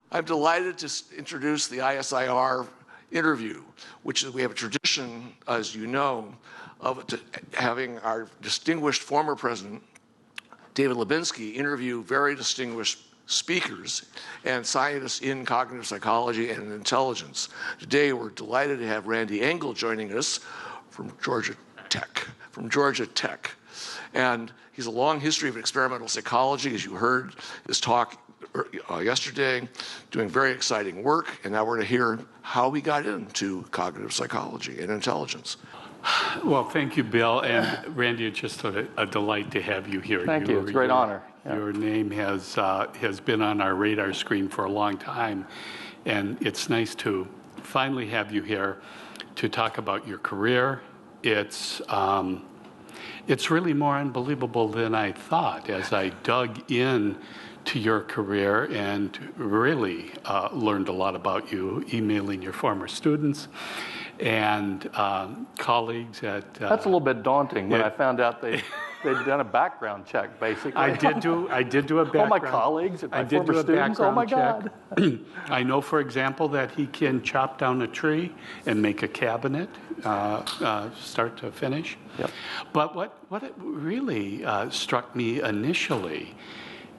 I'm delighted to introduce the ISIR interview, which we have a tradition, as you know, of having our distinguished former president, David Lubinski, interview very distinguished speakers and scientists in cognitive psychology and intelligence. Today, we're delighted to have Randy Engle joining us from Georgia Tech. And he's a long history of experimental psychology, as you heard his talk yesterday, doing very exciting work, and now we're going to hear how he got into cognitive psychology and intelligence. Well, thank you, Bill, and Randy, it's just a delight to have you here. Thank you. It's a great honor. Yeah. Your name has been on our radar screen for a long time, and it's nice to finally have you here to talk about your career. It's really more unbelievable than I thought as I dug in to your career and really learned a lot about you, emailing your former students and colleagues at... That's a little bit daunting when I found out they'd done a background check, basically. I did do a background. All my colleagues and my former students, oh my God. I know, for example, that he can chop down a tree and make a cabinet, start to finish. Yep. But what it really struck me initially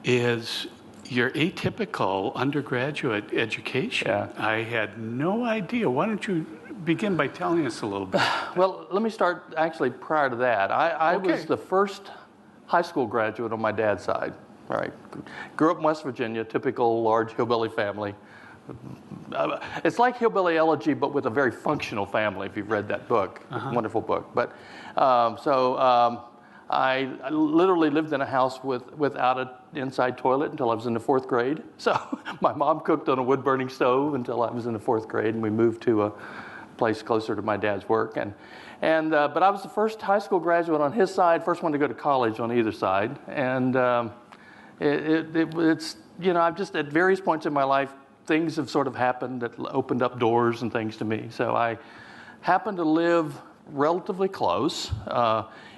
is your atypical undergraduate education. Yeah. I had no idea. Why don't you begin by telling us a little bit? Well, let me start actually prior to that. I was the first high school graduate on my dad's side. All right. Grew up in West Virginia, typical large hillbilly family. It's like Hillbilly Elegy, but with a very functional family, if you've read that book. Wonderful book. But I literally lived in a house without an inside toilet until I was in the 4th grade. So my mom cooked on a wood-burning stove until I was in the 4th grade, and we moved to a place closer to my dad's work. But I was the first high school graduate on his side, first one to go to college on either side. And it's, you know, I've just, at various points in my life, things have sort of happened that opened up doors and things to me. So I happened to live relatively close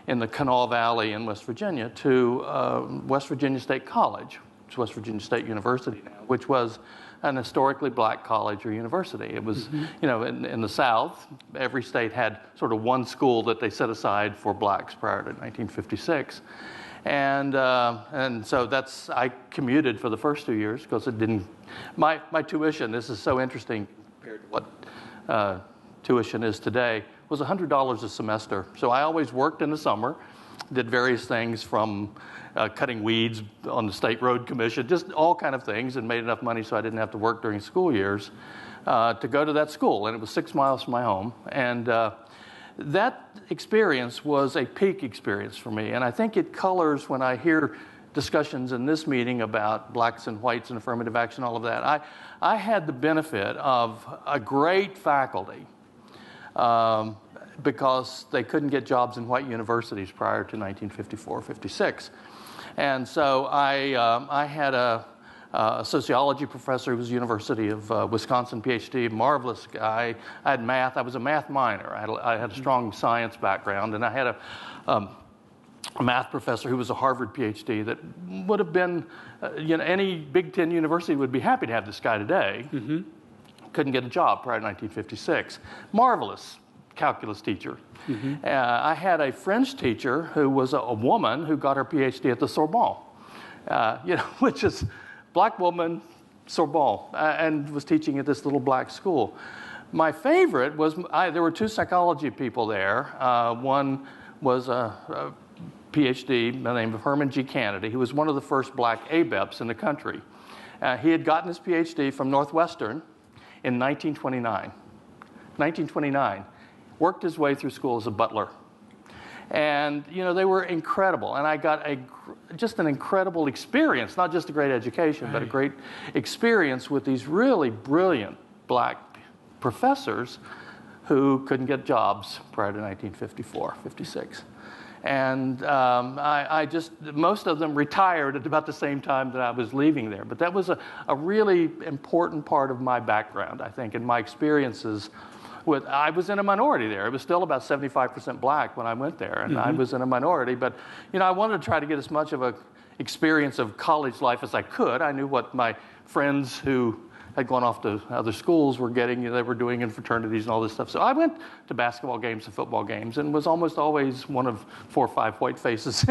in the Kanawha Valley in West Virginia to West Virginia State College, which is West Virginia State University now, which was an historically black college or university. It was, you know, in the South, every state had sort of one school that they set aside for blacks prior to 1956. And so I commuted for the first 2 years because it didn't, my tuition, this is so interesting compared to what tuition is today, was $100 a semester. So I always worked in the summer, did various things from cutting weeds on the State Road Commission, just all kind of things, and made enough money so I didn't have to work during school years to go to that school. And it was 6 miles from my home. And that experience was a peak experience for me. And I think it colors when I hear discussions in this meeting about blacks and whites and affirmative action, all of that. I had the benefit of a great faculty because they couldn't get jobs in white universities prior to 1954-56. And so I had a sociology professor who was University of Wisconsin PhD, marvelous guy. I had math. I was a math minor. I had a strong science background, and I had a math professor who was a Harvard PhD that would have been, you know, any Big Ten university would be happy to have this guy today. Couldn't get a job prior to 1956. Marvelous calculus teacher. I had a French teacher who was a woman who got her PhD at the Sorbonne, you know, which is black woman, Sorbonne, and was teaching at this little black school. My favorite was, there were 2 psychology people there. One was a PhD by the name of Herman G. Kennedy, who was one of the first black ABEPs in the country. He had gotten his PhD from Northwestern in 1929. 1929. Worked his way through school as a butler. And, you know, they were incredible. And I got just an incredible experience, not just a great education, but a great experience with these really brilliant black professors who couldn't get jobs prior to 1954, 56. And I just, most of them retired at about the same time that I was leaving there. But that was a really important part of my background, I think, and my experiences I was in a minority there. It was still about 75% black when I went there, and I was in a minority. But, you know, I wanted to try to get as much of a experience of college life as I could. I knew what my friends who had gone off to other schools were getting, they were doing in fraternities and all this stuff. So I went to basketball games and football games and was almost always one of 4 or 5 white faces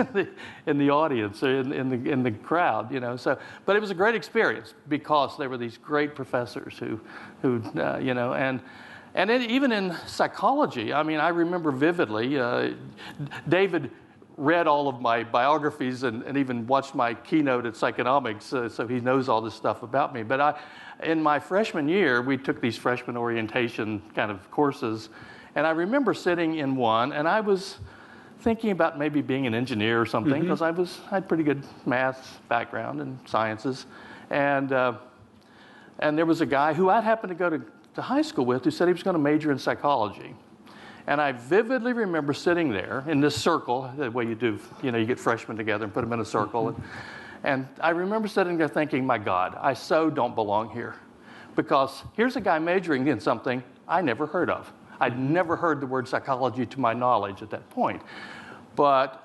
in the audience, in the crowd, you know. So, but it was a great experience because there were these great professors who you know, and even in psychology, I mean, I remember vividly, David read all of my biographies and even watched my keynote at Psychonomics, so he knows all this stuff about me. But in my freshman year, we took these freshman orientation kind of courses, and I remember sitting in one, and I was thinking about maybe being an engineer or something, because I had pretty good math background and sciences, and there was a guy who I'd happened to go to high school with who said he was going to major in psychology. And I vividly remember sitting there in this circle, the way you do, you know, you get freshmen together and put them in a circle. And I remember sitting there thinking, my God, I so don't belong here. Because here's a guy majoring in something I never heard of. I'd never heard the word psychology to my knowledge at that point. But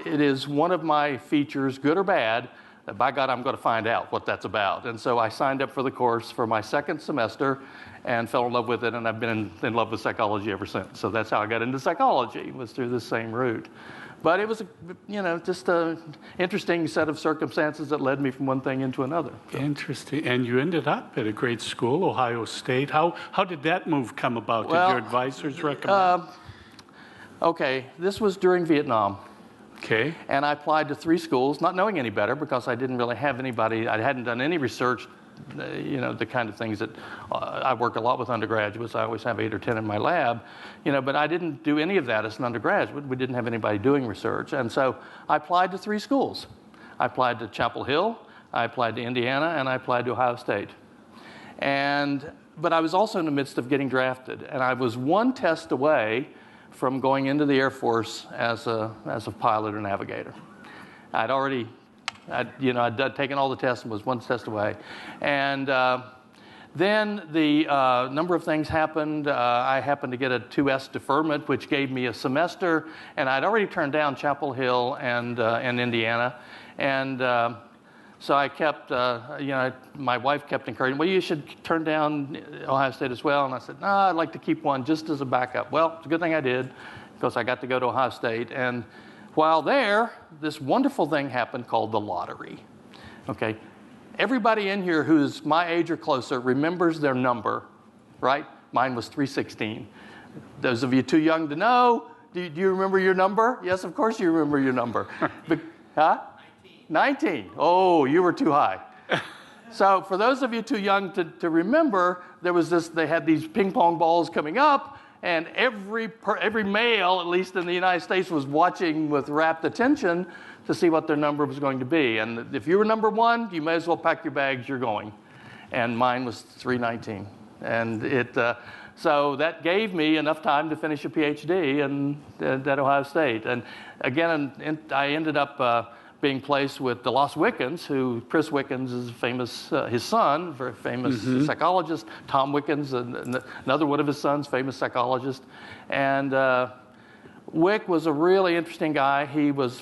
it is one of my features, good or bad, that by God, I'm going to find out what that's about. And so I signed up for the course for my second semester and fell in love with it, and I've been in love with psychology ever since. So that's how I got into psychology, was through the same route. But it was, you know, just an interesting set of circumstances that led me from one thing into another. So. Interesting. And you ended up at a great school, Ohio State. How did that move come about? Well, did your advisors recommend? Okay, this was during Vietnam. Okay. And I applied to 3 schools, not knowing any better, because I didn't really have anybody, I hadn't done any research, you know, the kind of things that I work a lot with undergraduates. I always have 8 or 10 in my lab, you know, but I didn't do any of that as an undergraduate. We didn't have anybody doing research. And so I applied to 3 schools. I applied to Chapel Hill, I applied to Indiana, and I applied to Ohio State. But I was also in the midst of getting drafted, and I was one test away from going into the Air Force as a pilot or navigator. I'd taken all the tests and was one test away. And then the number of things happened. I happened to get a 2S deferment, which gave me a semester, and I'd already turned down Chapel Hill and Indiana. And so I kept, my wife kept encouraging, well, you should turn down Ohio State as well. And I said, no, I'd like to keep one just as a backup. Well, it's a good thing I did, because I got to go to Ohio State. And while there, this wonderful thing happened called the lottery. Okay, everybody in here who's my age or closer remembers their number, right? Mine was 316. Those of you too young to know, do you remember your number? Yes, of course you remember your number. Huh? 19. Oh, you were too high. So for those of you too young to remember, they had these ping pong balls coming up, and every male, at least in the United States, was watching with rapt attention to see what their number was going to be. And if you were number 1, you may as well pack your bags, you're going. And mine was 319. And so that gave me enough time to finish a PhD at Ohio State. And again, I ended up being placed with DeLoss Wickens, who Chris Wickens is famous, his son, very famous psychologist. Tom Wickens, another one of his sons, famous psychologist. And Wick was a really interesting guy. He was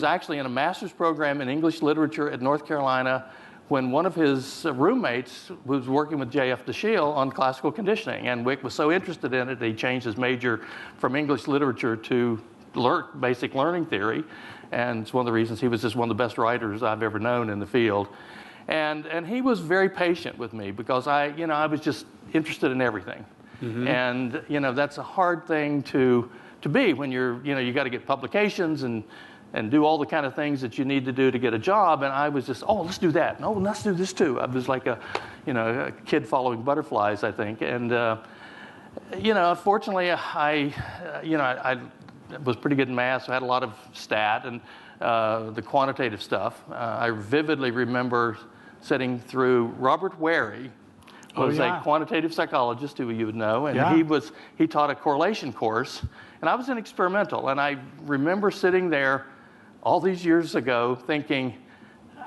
actually in a master's program in English literature at North Carolina when one of his roommates was working with J.F. DeShiel on classical conditioning. And Wick was so interested in it that he changed his major from English literature to basic learning theory, and it's one of the reasons he was just one of the best writers I've ever known in the field. And he was very patient with me, because I was just interested in everything. And that's a hard thing to be when you got to get publications and do all the kind of things that you need to do to get a job. And I was just, let's do that. No, let's do this too. I was like a kid following butterflies, I think. And fortunately, I was pretty good in math, so I had a lot of stat and the quantitative stuff. I vividly remember sitting through Robert Wary, was a quantitative psychologist who you would know, and he taught a correlation course, and I was in experimental, and I remember sitting there all these years ago thinking,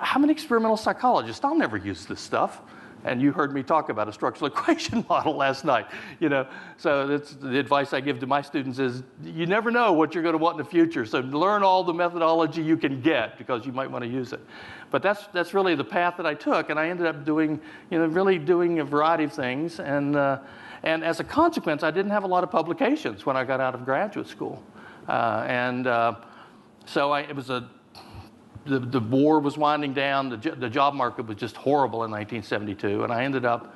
I'm an experimental psychologist. I'll never use this stuff. And you heard me talk about a structural equation model last night. So that's the advice I give to my students is you never know what you're going to want in the future. So learn all the methodology you can get because you might want to use it. But that's really the path that I took, and I ended up doing, really doing a variety of things. And as a consequence, I didn't have a lot of publications when I got out of graduate school. So it was the war was winding down. The job market was just horrible in 1972, and I ended up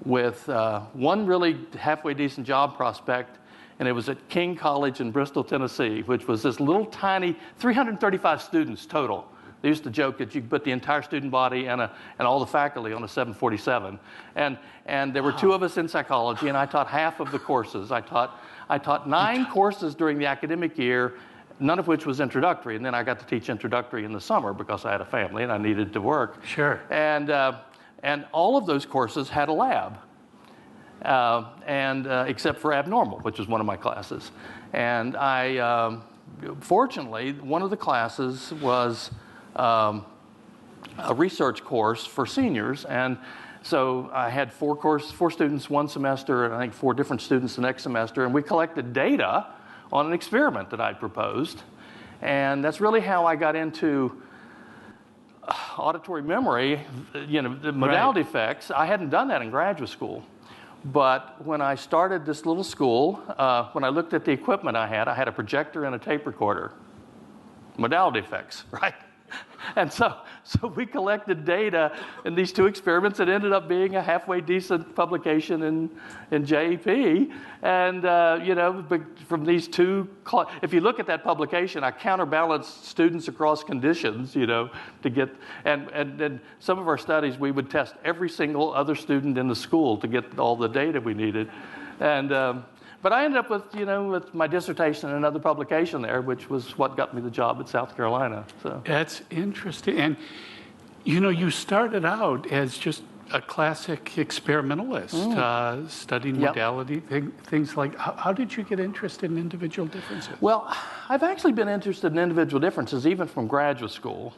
with one really halfway decent job prospect, and it was at King College in Bristol, Tennessee, which was this little tiny 335 students total. They used to joke that you could put the entire student body and all the faculty on a 747, and there were two of us in psychology, and I taught half of the courses. I taught 9 courses during the academic year, none of which was introductory, and then I got to teach introductory in the summer because I had a family and I needed to work. Sure. And all of those courses had a lab, except for abnormal, which was one of my classes. And fortunately, one of the classes was a research course for seniors, and so I had 4 students one semester, and I think 4 different students the next semester, and we collected data on an experiment that I'd proposed. And that's really how I got into auditory memory, the modality effects. I hadn't done that in graduate school. But when I started this little school, when I looked at the equipment I had a projector and a tape recorder. Modality effects, right? And so we collected data in these 2 experiments. It ended up being a halfway decent publication in JEP. And, from these 2, if you look at that publication, I counterbalanced students across conditions, to get, and some of our studies, we would test every single other student in the school to get all the data we needed. And, but I ended up with my dissertation and another publication there, which was what got me the job at South Carolina. So that's interesting. And, you started out as just a classic experimentalist, studying modality, things like, how did you get interested in individual differences? Well, I've actually been interested in individual differences even from graduate school.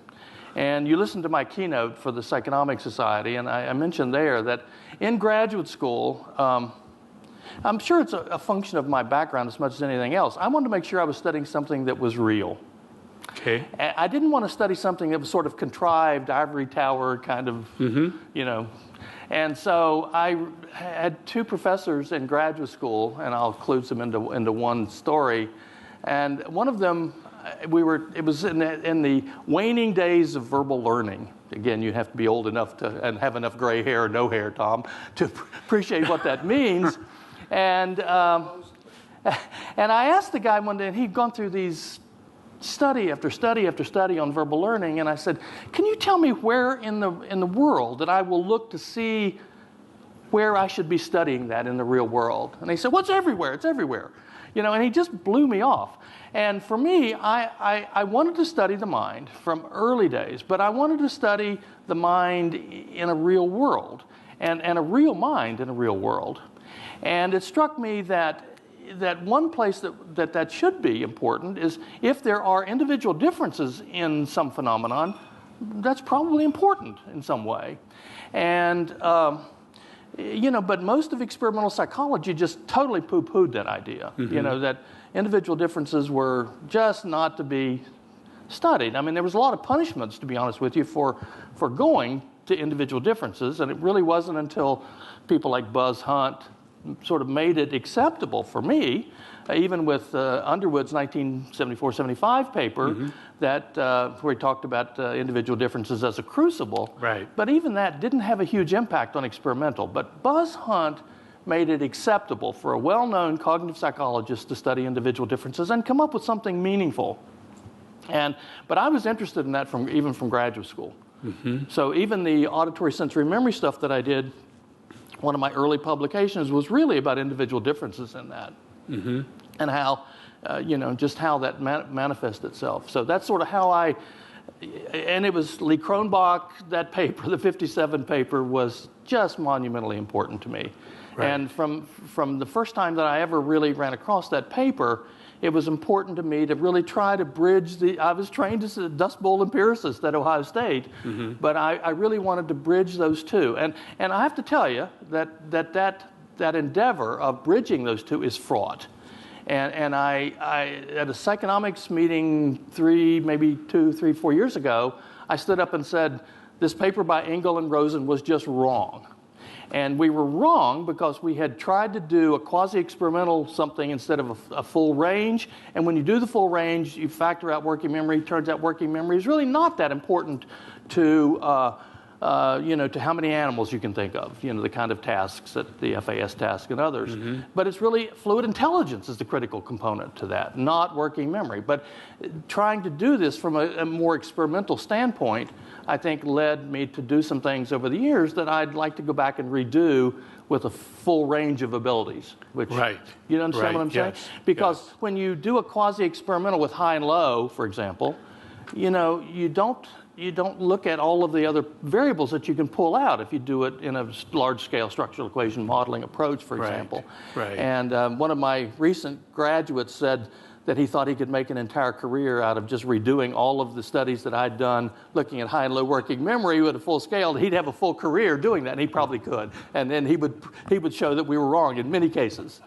And you listen to my keynote for the Psychonomic Society, and I mentioned there that in graduate school, I'm sure it's a function of my background as much as anything else. I wanted to make sure I was studying something that was real. Okay. I didn't want to study something that was sort of contrived, ivory tower kind of, And so I had 2 professors in graduate school, and I'll include them into one story. And one of them, it was in the waning days of verbal learning. Again, you have to be old enough and have enough gray hair or no hair, Tom, to appreciate what that means. And I asked the guy one day, and he'd gone through these study after study after study on verbal learning, and I said, "Can you tell me where in the world that I will look to see where I should be studying that in the real world?" And he said, "Well, it's everywhere. It's everywhere." And he just blew me off. And for me, I wanted to study the mind from early days, but I wanted to study the mind in a real world and a real mind in a real world. And it struck me that one place that should be important is if there are individual differences in some phenomenon, that's probably important in some way. And, but most of experimental psychology just totally poo-pooed that idea, that individual differences were just not to be studied. I mean, there was a lot of punishments, to be honest with you, for going to individual differences, and it really wasn't until people like Buzz Hunt sort of made it acceptable for me, even with Underwood's 1974-75 paper, that where he talked about individual differences as a crucible. Right. But even that didn't have a huge impact on experimental. But Buzz Hunt made it acceptable for a well-known cognitive psychologist to study individual differences and come up with something meaningful. But I was interested in that even from graduate school. So even the auditory sensory memory stuff that I did, one of my early publications was really about individual differences in that, and how, just how that manifests itself. So that's sort of how and it was Lee Cronbach, that paper, the 57 paper, was just monumentally important to me. Right. And from the first time that I ever really ran across that paper, it was important to me to really try to bridge I was trained as a Dust Bowl empiricist at Ohio State, but I really wanted to bridge those two. And I have to tell you that endeavor of bridging those two is fraught. And I at a psychonomics meeting 4 years ago, I stood up and said, this paper by Engle and Rosen was just wrong. And we were wrong because we had tried to do a quasi-experimental something instead of a full range. And when you do the full range, you factor out working memory. Turns out working memory is really not that important to to how many animals you can think of, the kind of tasks that the FAS task and others. But it's really fluid intelligence is the critical component to that, not working memory. But trying to do this from a more experimental standpoint, I think led me to do some things over the years that I'd like to go back and redo with a full range of abilities. Which, right. You understand what I'm saying? Because when you do a quasi-experimental with high and low, for example, you don't look at all of the other variables that you can pull out if you do it in a large-scale structural equation modeling approach, for example. Right. And one of my recent graduates said that he thought he could make an entire career out of just redoing all of the studies that I'd done looking at high and low working memory with a full scale. He'd have a full career doing that, and he probably could. And then he would show that we were wrong in many cases.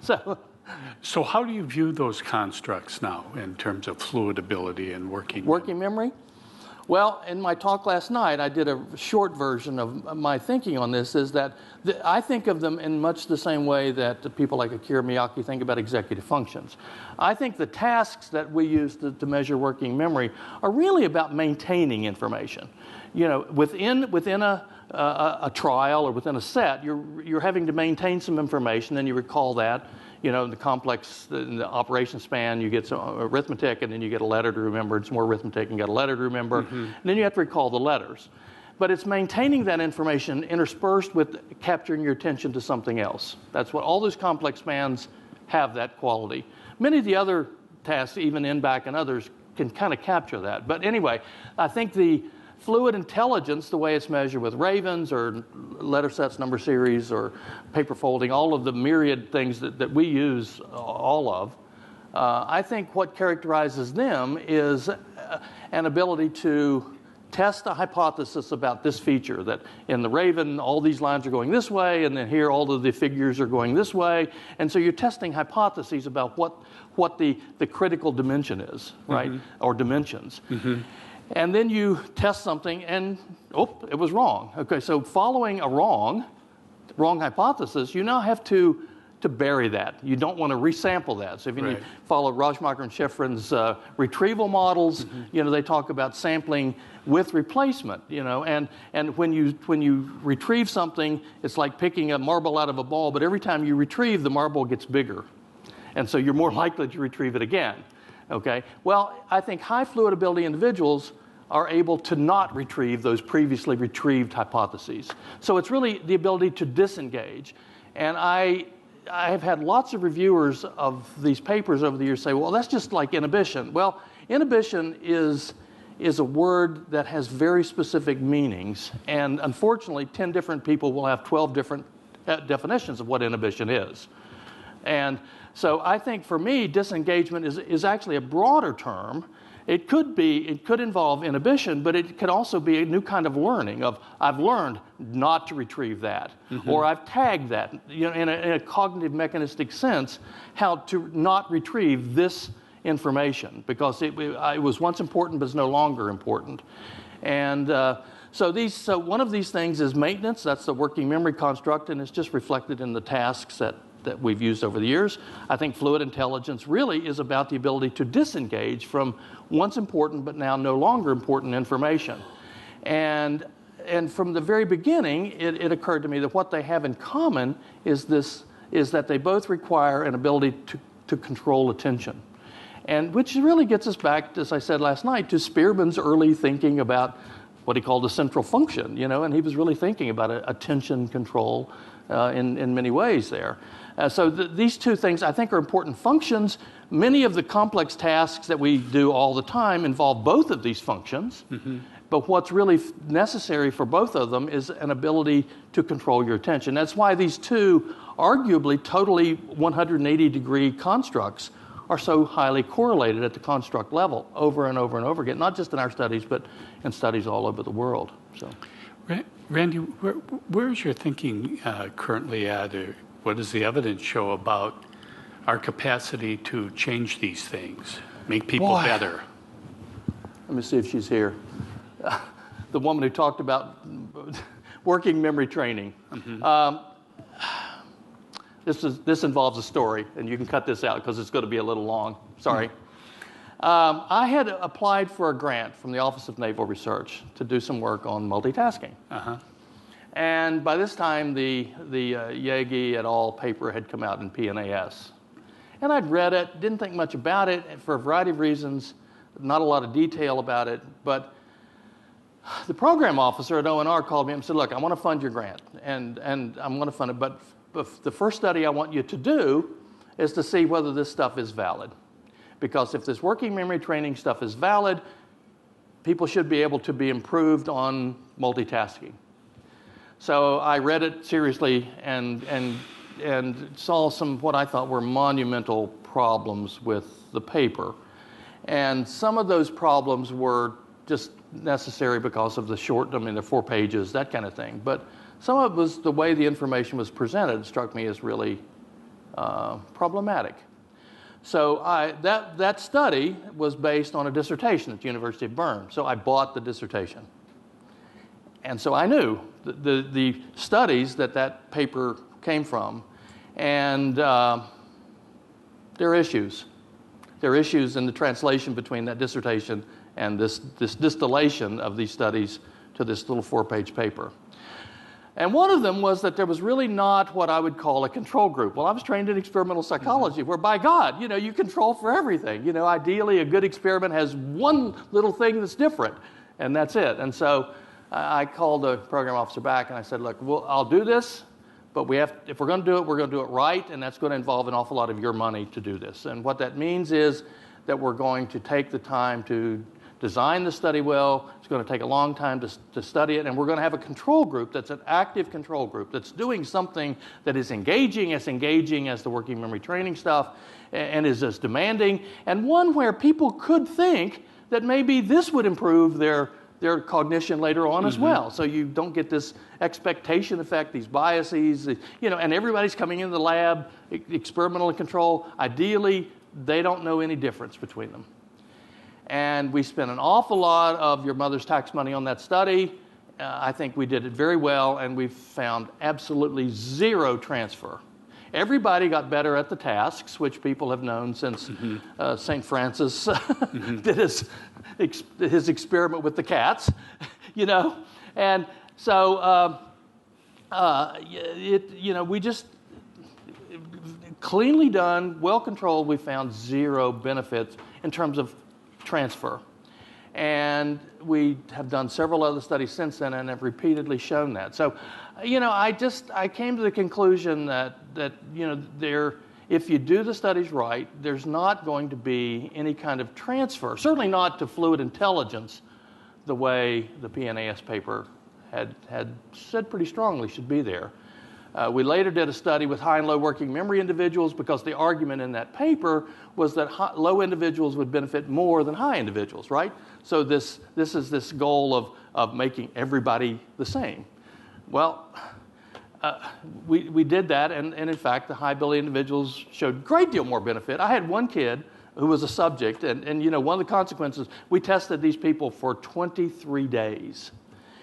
So how do you view those constructs now in terms of fluid ability and working memory? Well, in my talk last night, I did a short version of my thinking on this, is that I think of them in much the same way that the people like Akira Miyake think about executive functions. I think the tasks that we use to measure working memory are really about maintaining information. Within a trial or within a set, you're having to maintain some information, and you recall that. In the operation span, you get some arithmetic, and then you get a letter to remember, and some more arithmetic, and you get a letter to remember. And then you have to recall the letters. But it's maintaining that information interspersed with capturing your attention to something else. That's what all those complex spans have, that quality. Many of the other tasks, even in-back and others, can kind of capture that. But anyway, I think the fluid intelligence, the way it's measured with ravens or letter sets, number series, or paper folding, all of the myriad things that we use all of, I think what characterizes them is an ability to test a hypothesis about this feature, that in the raven, all these lines are going this way, and then here all of the figures are going this way. And so you're testing hypotheses about what the critical dimension is, right? Or dimensions. And then you test something, and it was wrong. Okay, so following a wrong hypothesis, you now have to bury that. You don't want to resample that. So if you follow Rajmacher and Schifrin's retrieval models, they talk about sampling with replacement. And when you retrieve something, it's like picking a marble out of a ball. But every time you retrieve, the marble gets bigger, and so you're more likely to retrieve it again. Okay. Well, I think high fluid ability individuals are able to not retrieve those previously retrieved hypotheses. So it's really the ability to disengage. And I have had lots of reviewers of these papers over the years say, well, that's just like inhibition. Well, inhibition is a word that has very specific meanings. And unfortunately, 10 different people will have 12 different definitions of what inhibition is. And so I think for me, disengagement is actually a broader term. It could involve inhibition, but it could also be a new kind of learning of, I've learned not to retrieve that, or I've tagged that, in a cognitive mechanistic sense, how to not retrieve this information, because it was once important, but is no longer important. And so one of these things is maintenance. That's the working memory construct, and it's just reflected in the tasks that we've used over the years. I think fluid intelligence really is about the ability to disengage from once important but now no longer important information. And from the very beginning, it occurred to me that what they have in common is that they both require an ability to control attention. And which really gets us back, as I said last night, to Spearman's early thinking about what he called a central function, and he was really thinking about attention control in many ways there. So these two things, I think, are important functions. Many of the complex tasks that we do all the time involve both of these functions. But what's really necessary for both of them is an ability to control your attention. That's why these two arguably totally 180-degree constructs are so highly correlated at the construct level over and over and over again, not just in our studies, but in studies all over the world. So, Randy, where's your thinking currently at, or what does the evidence show about our capacity to change these things, make people better? Let me see if she's here. The woman who talked about working memory training. This involves a story, and you can cut this out because it's going to be a little long. Sorry. I had applied for a grant from the Office of Naval Research to do some work on multitasking. And by this time, the Yagi et al. Paper had come out in PNAS. And I'd read it, didn't think much about it for a variety of reasons, not a lot of detail about it, but the program officer at ONR called me up and said, look, I want to fund your grant, and I'm going to fund it, but the first study I want you to do is to see whether this stuff is valid. Because if this working memory training stuff is valid, people should be able to be improved on multitasking. So I read it seriously and saw some what I thought were monumental problems with the paper. And some of those problems were just necessary because of the short, the 4 pages, that kind of thing. But some of it was the way the information was presented struck me as really problematic. So that study was based on a dissertation at the University of Bern. So I bought the dissertation. And so I knew the studies that paper came from. And there are issues. There are issues in the translation between that dissertation and this distillation of these studies to this little 4-page paper. And one of them was that there was really not what I would call a control group. Well, I was trained in experimental psychology, where by God, you control for everything. Ideally, a good experiment has one little thing that's different, and that's it. And so I called the program officer back, and I said, look, I'll do this, but if we're going to do it, we're going to do it right, and that's going to involve an awful lot of your money to do this. And what that means is that we're going to take the time to design the study well. It's going to take a long time to study it, and we're going to have a control group that's an active control group that's doing something that is engaging as the working memory training stuff and is as demanding, and one where people could think that maybe this would improve their cognition later on as well. So you don't get this expectation effect, these biases, and everybody's coming into the lab, experimental and control. Ideally, they don't know any difference between them. And we spent an awful lot of your mother's tax money on that study. I think we did it very well, and we found absolutely zero transfer. Everybody got better at the tasks, which people have known since St. Francis did his experiment with the cats, And so, we just cleanly done, well controlled. We found zero benefits in terms of transfer. And we have done several other studies since then and have repeatedly shown that. So, I came to the conclusion that if you do the studies right, there's not going to be any kind of transfer, certainly not to fluid intelligence, the way the PNAS paper had said pretty strongly should be there. We later did a study with high and low working memory individuals because the argument in that paper was that low individuals would benefit more than high individuals, right? So this is this goal of making everybody the same. Well, we did that, and in fact, the high ability individuals showed a great deal more benefit. I had one kid who was a subject, and one of the consequences, we tested these people for 23 days.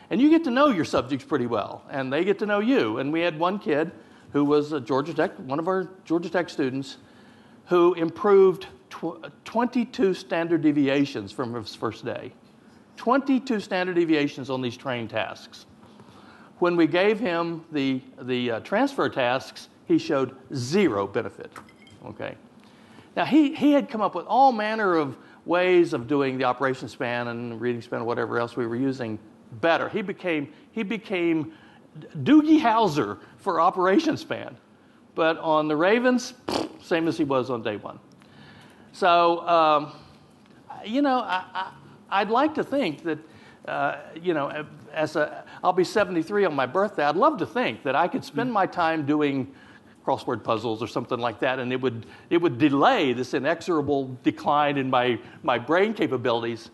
And you get to know your subjects pretty well, and they get to know you. And we had one kid who was one of our Georgia Tech students, who improved 22 standard deviations from his first day. 22 standard deviations on these trained tasks. When we gave him the transfer tasks, he showed zero benefit. Okay. Now he had come up with all manner of ways of doing the operation span and reading span, whatever else we were using, better. He became Doogie Howser for operation span, but on the Ravens, same as he was on day one. So, I'd like to think that, I'll be 73 on my birthday. I'd love to think that I could spend my time doing crossword puzzles or something like that, and it would delay this inexorable decline in my brain capabilities.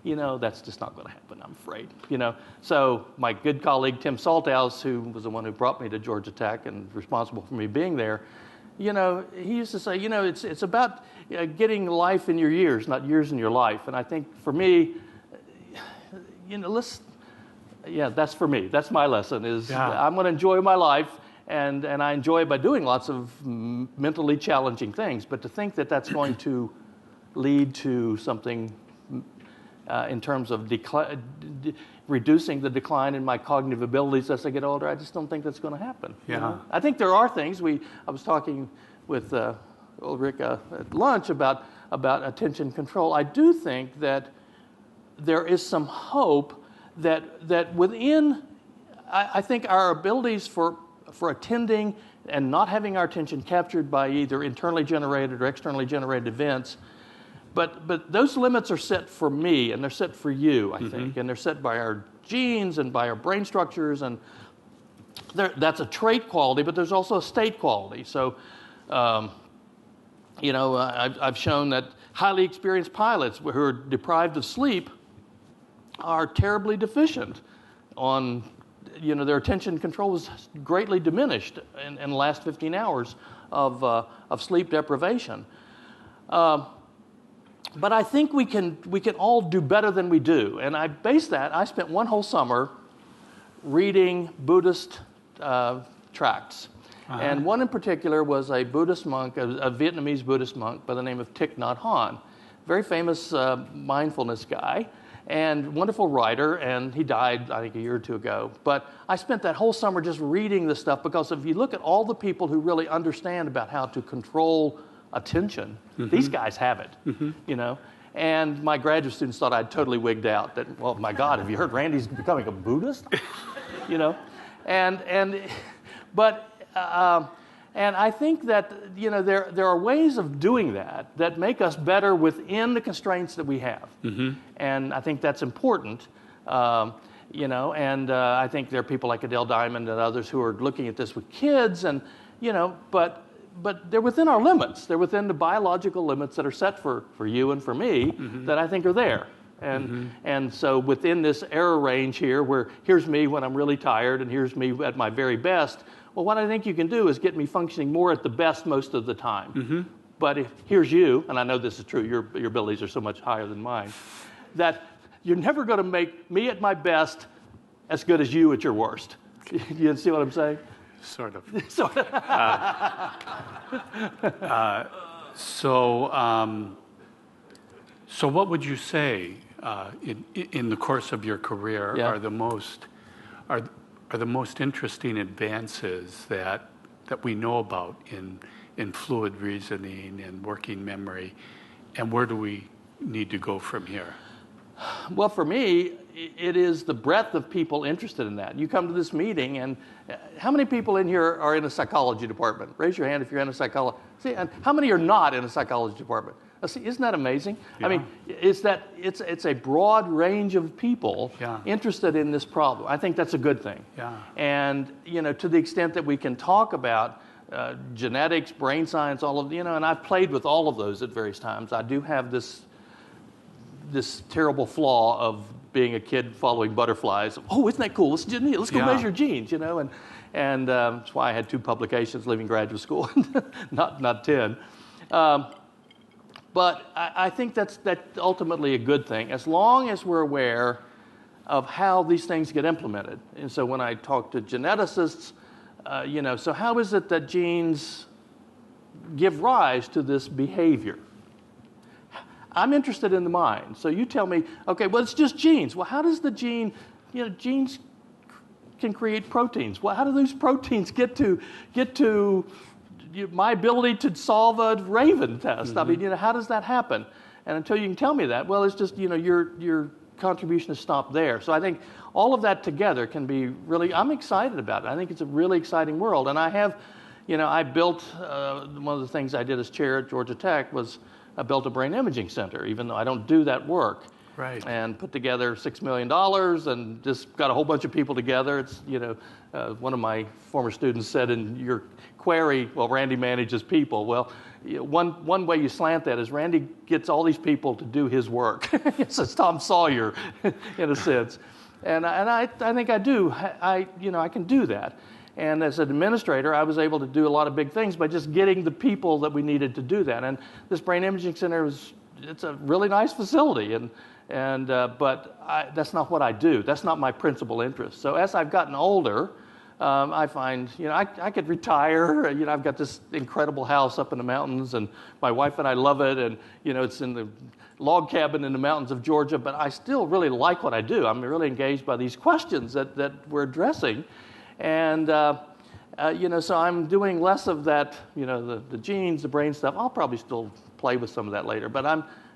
That's just not going to happen, I'm afraid. So my good colleague Tim Salthouse, who was the one who brought me to Georgia Tech and responsible for me being there, he used to say, it's about getting life in your years, not years in your life. And I think for me, that's for me. That's my lesson is I'm going to enjoy my life, and I enjoy it by doing lots of mentally challenging things. But to think that that's going to lead to something in terms of reducing the decline in my cognitive abilities as I get older, I just don't think that's going to happen. I think there are things. I was talking with Ulrika at lunch about attention control. I do think that there is some hope that within, I think our abilities for attending and not having our attention captured by either internally generated or externally generated events. But those limits are set for me, and they're set for you, I think, and they're set by our genes and by our brain structures, and that's a trait quality, but there's also a state quality. So, I've shown that highly experienced pilots who are deprived of sleep are terribly deficient on, their attention control is greatly diminished in the last 15 hours of sleep deprivation. But I think we can all do better than we do. And I spent one whole summer reading Buddhist tracts. And one in particular was a Buddhist monk, a Vietnamese Buddhist monk by the name of Thich Nhat Hanh. Very famous mindfulness guy and wonderful writer, and he died, I think, a year or two ago. But I spent that whole summer just reading this stuff, because if you look at all the people who really understand about how to control attention, these guys have it, And my graduate students thought I'd totally wigged out. That, well, my God, have you heard Randy's becoming a Buddhist? And I think that there are ways of doing that make us better within the constraints that we have, and I think that's important. And I think there are people like Adele Diamond and others who are looking at this with kids, and but they're within our limits. They're within the biological limits that are set for you and for me that I think are there. And so within this error range here, where here's me when I'm really tired and here's me at my very best, well, what I think you can do is get me functioning more at the best most of the time. But here's you, and I know this is true, your abilities are so much higher than mine, that you're never going to make me at my best as good as you at your worst. You see what I'm saying? Sort of. Sort of. So what would you say in the course of your career are the most interesting advances that we know about in fluid reasoning and working memory, and where do we need to go from here? Well, for me, it is the breadth of people interested in that. You come to this meeting, and how many people in here are in a psychology department? Raise your hand if you're in a psychology. See, and how many are not in a psychology department? See, isn't that amazing? Yeah. I mean, it's a broad range of people interested in this problem. I think that's a good thing. Yeah. And to the extent that we can talk about genetics, brain science, all of and I've played with all of those at various times. I do have this terrible flaw of being a kid following butterflies. Oh, isn't that cool? Let's go measure genes, and that's why I had 2 publications leaving graduate school, not 10. But I think that's ultimately a good thing, as long as we're aware of how these things get implemented. And so when I talk to geneticists, so how is it that genes give rise to this behavior? I'm interested in the mind. So you tell me, okay, well, it's just genes. Well, how does the gene, genes can create proteins. Well, how do those proteins get to my ability to solve a Raven test? I mean, how does that happen? And until you can tell me that, well, it's just, your contribution is stopped there. So I think all of that together can be really, I'm excited about it. I think it's a really exciting world. And I have, I built, one of the things I did as chair at Georgia Tech was I built a brain imaging center, even though I don't do that work. Right. and put together $6 million and just got a whole bunch of people together. It's, one of my former students said in your query, well, Randy manages people. Well, one way you slant that is Randy gets all these people to do his work. It's Tom Sawyer, in a sense. And I think I do. I can do that. And as an administrator, I was able to do a lot of big things by just getting the people that we needed to do that. And this brain imaging center it's a really nice facility. But that's not what I do. That's not my principal interest. So as I've gotten older, I find, I could retire. I've got this incredible house up in the mountains, and my wife and I love it. And, it's in the log cabin in the mountains of Georgia, but I still really like what I do. I'm really engaged by these questions that we're addressing. And, so I'm doing less of that, the genes, the brain stuff. I'll probably still play with some of that later. But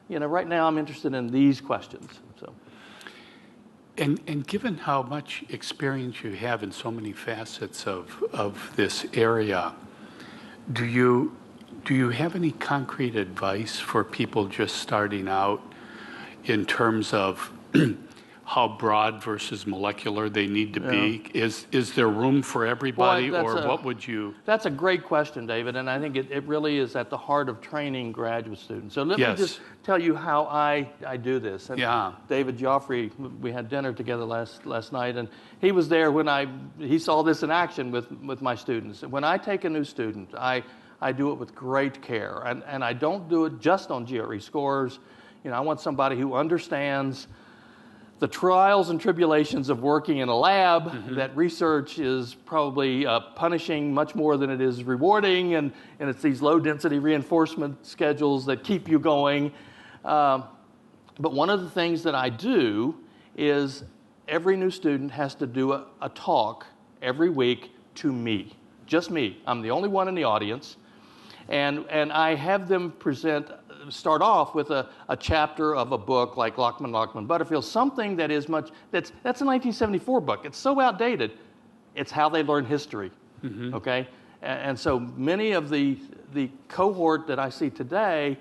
right now I'm interested in these questions. So. And given how much experience you have in so many facets of this area, do you have any concrete advice for people just starting out in terms of how broad versus molecular they need to be? Is there room for everybody, or what would you? That's a great question, David, and I think it really is at the heart of training graduate students. So let me just tell you how I do this. And David Joffrey, we had dinner together last night, and he was there when he saw this in action with my students. When I take a new student, I do it with great care, and I don't do it just on GRE scores. I want somebody who understands the trials and tribulations of working in a lab, that research is probably punishing much more than it is rewarding, and it's these low-density reinforcement schedules that keep you going. But one of the things that I do is every new student has to do a talk every week to me, just me. I'm the only one in the audience, and I have them start off with a chapter of a book like Lockman Butterfield, something that is that's a 1974 book. It's so outdated. It's how they learn history, okay? And so many of the cohort that I see today,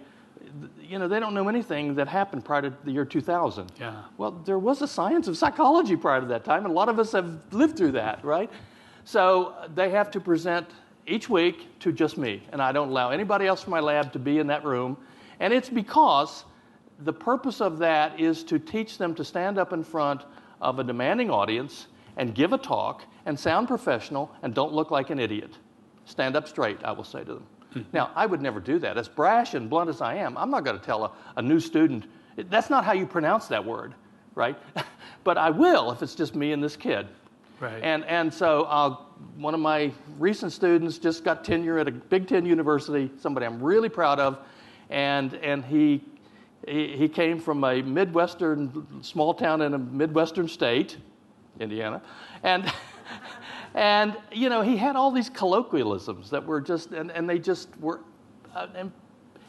they don't know anything that happened prior to the year 2000. Yeah. Well, there was a science of psychology prior to that time, and a lot of us have lived through that, right? So they have to present each week to just me, and I don't allow anybody else from my lab to be in that room. And it's because the purpose of that is to teach them to stand up in front of a demanding audience and give a talk and sound professional and don't look like an idiot. Stand up straight, I will say to them. Now, I would never do that. As brash and blunt as I am, I'm not going to tell a new student, that's not how you pronounce that word, right? But I will if it's just me and this kid. Right. And so one of my recent students just got tenure at a Big Ten university, somebody I'm really proud of. And he came from a Midwestern small town in a Midwestern state, Indiana, and he had all these colloquialisms that were just and they just were, and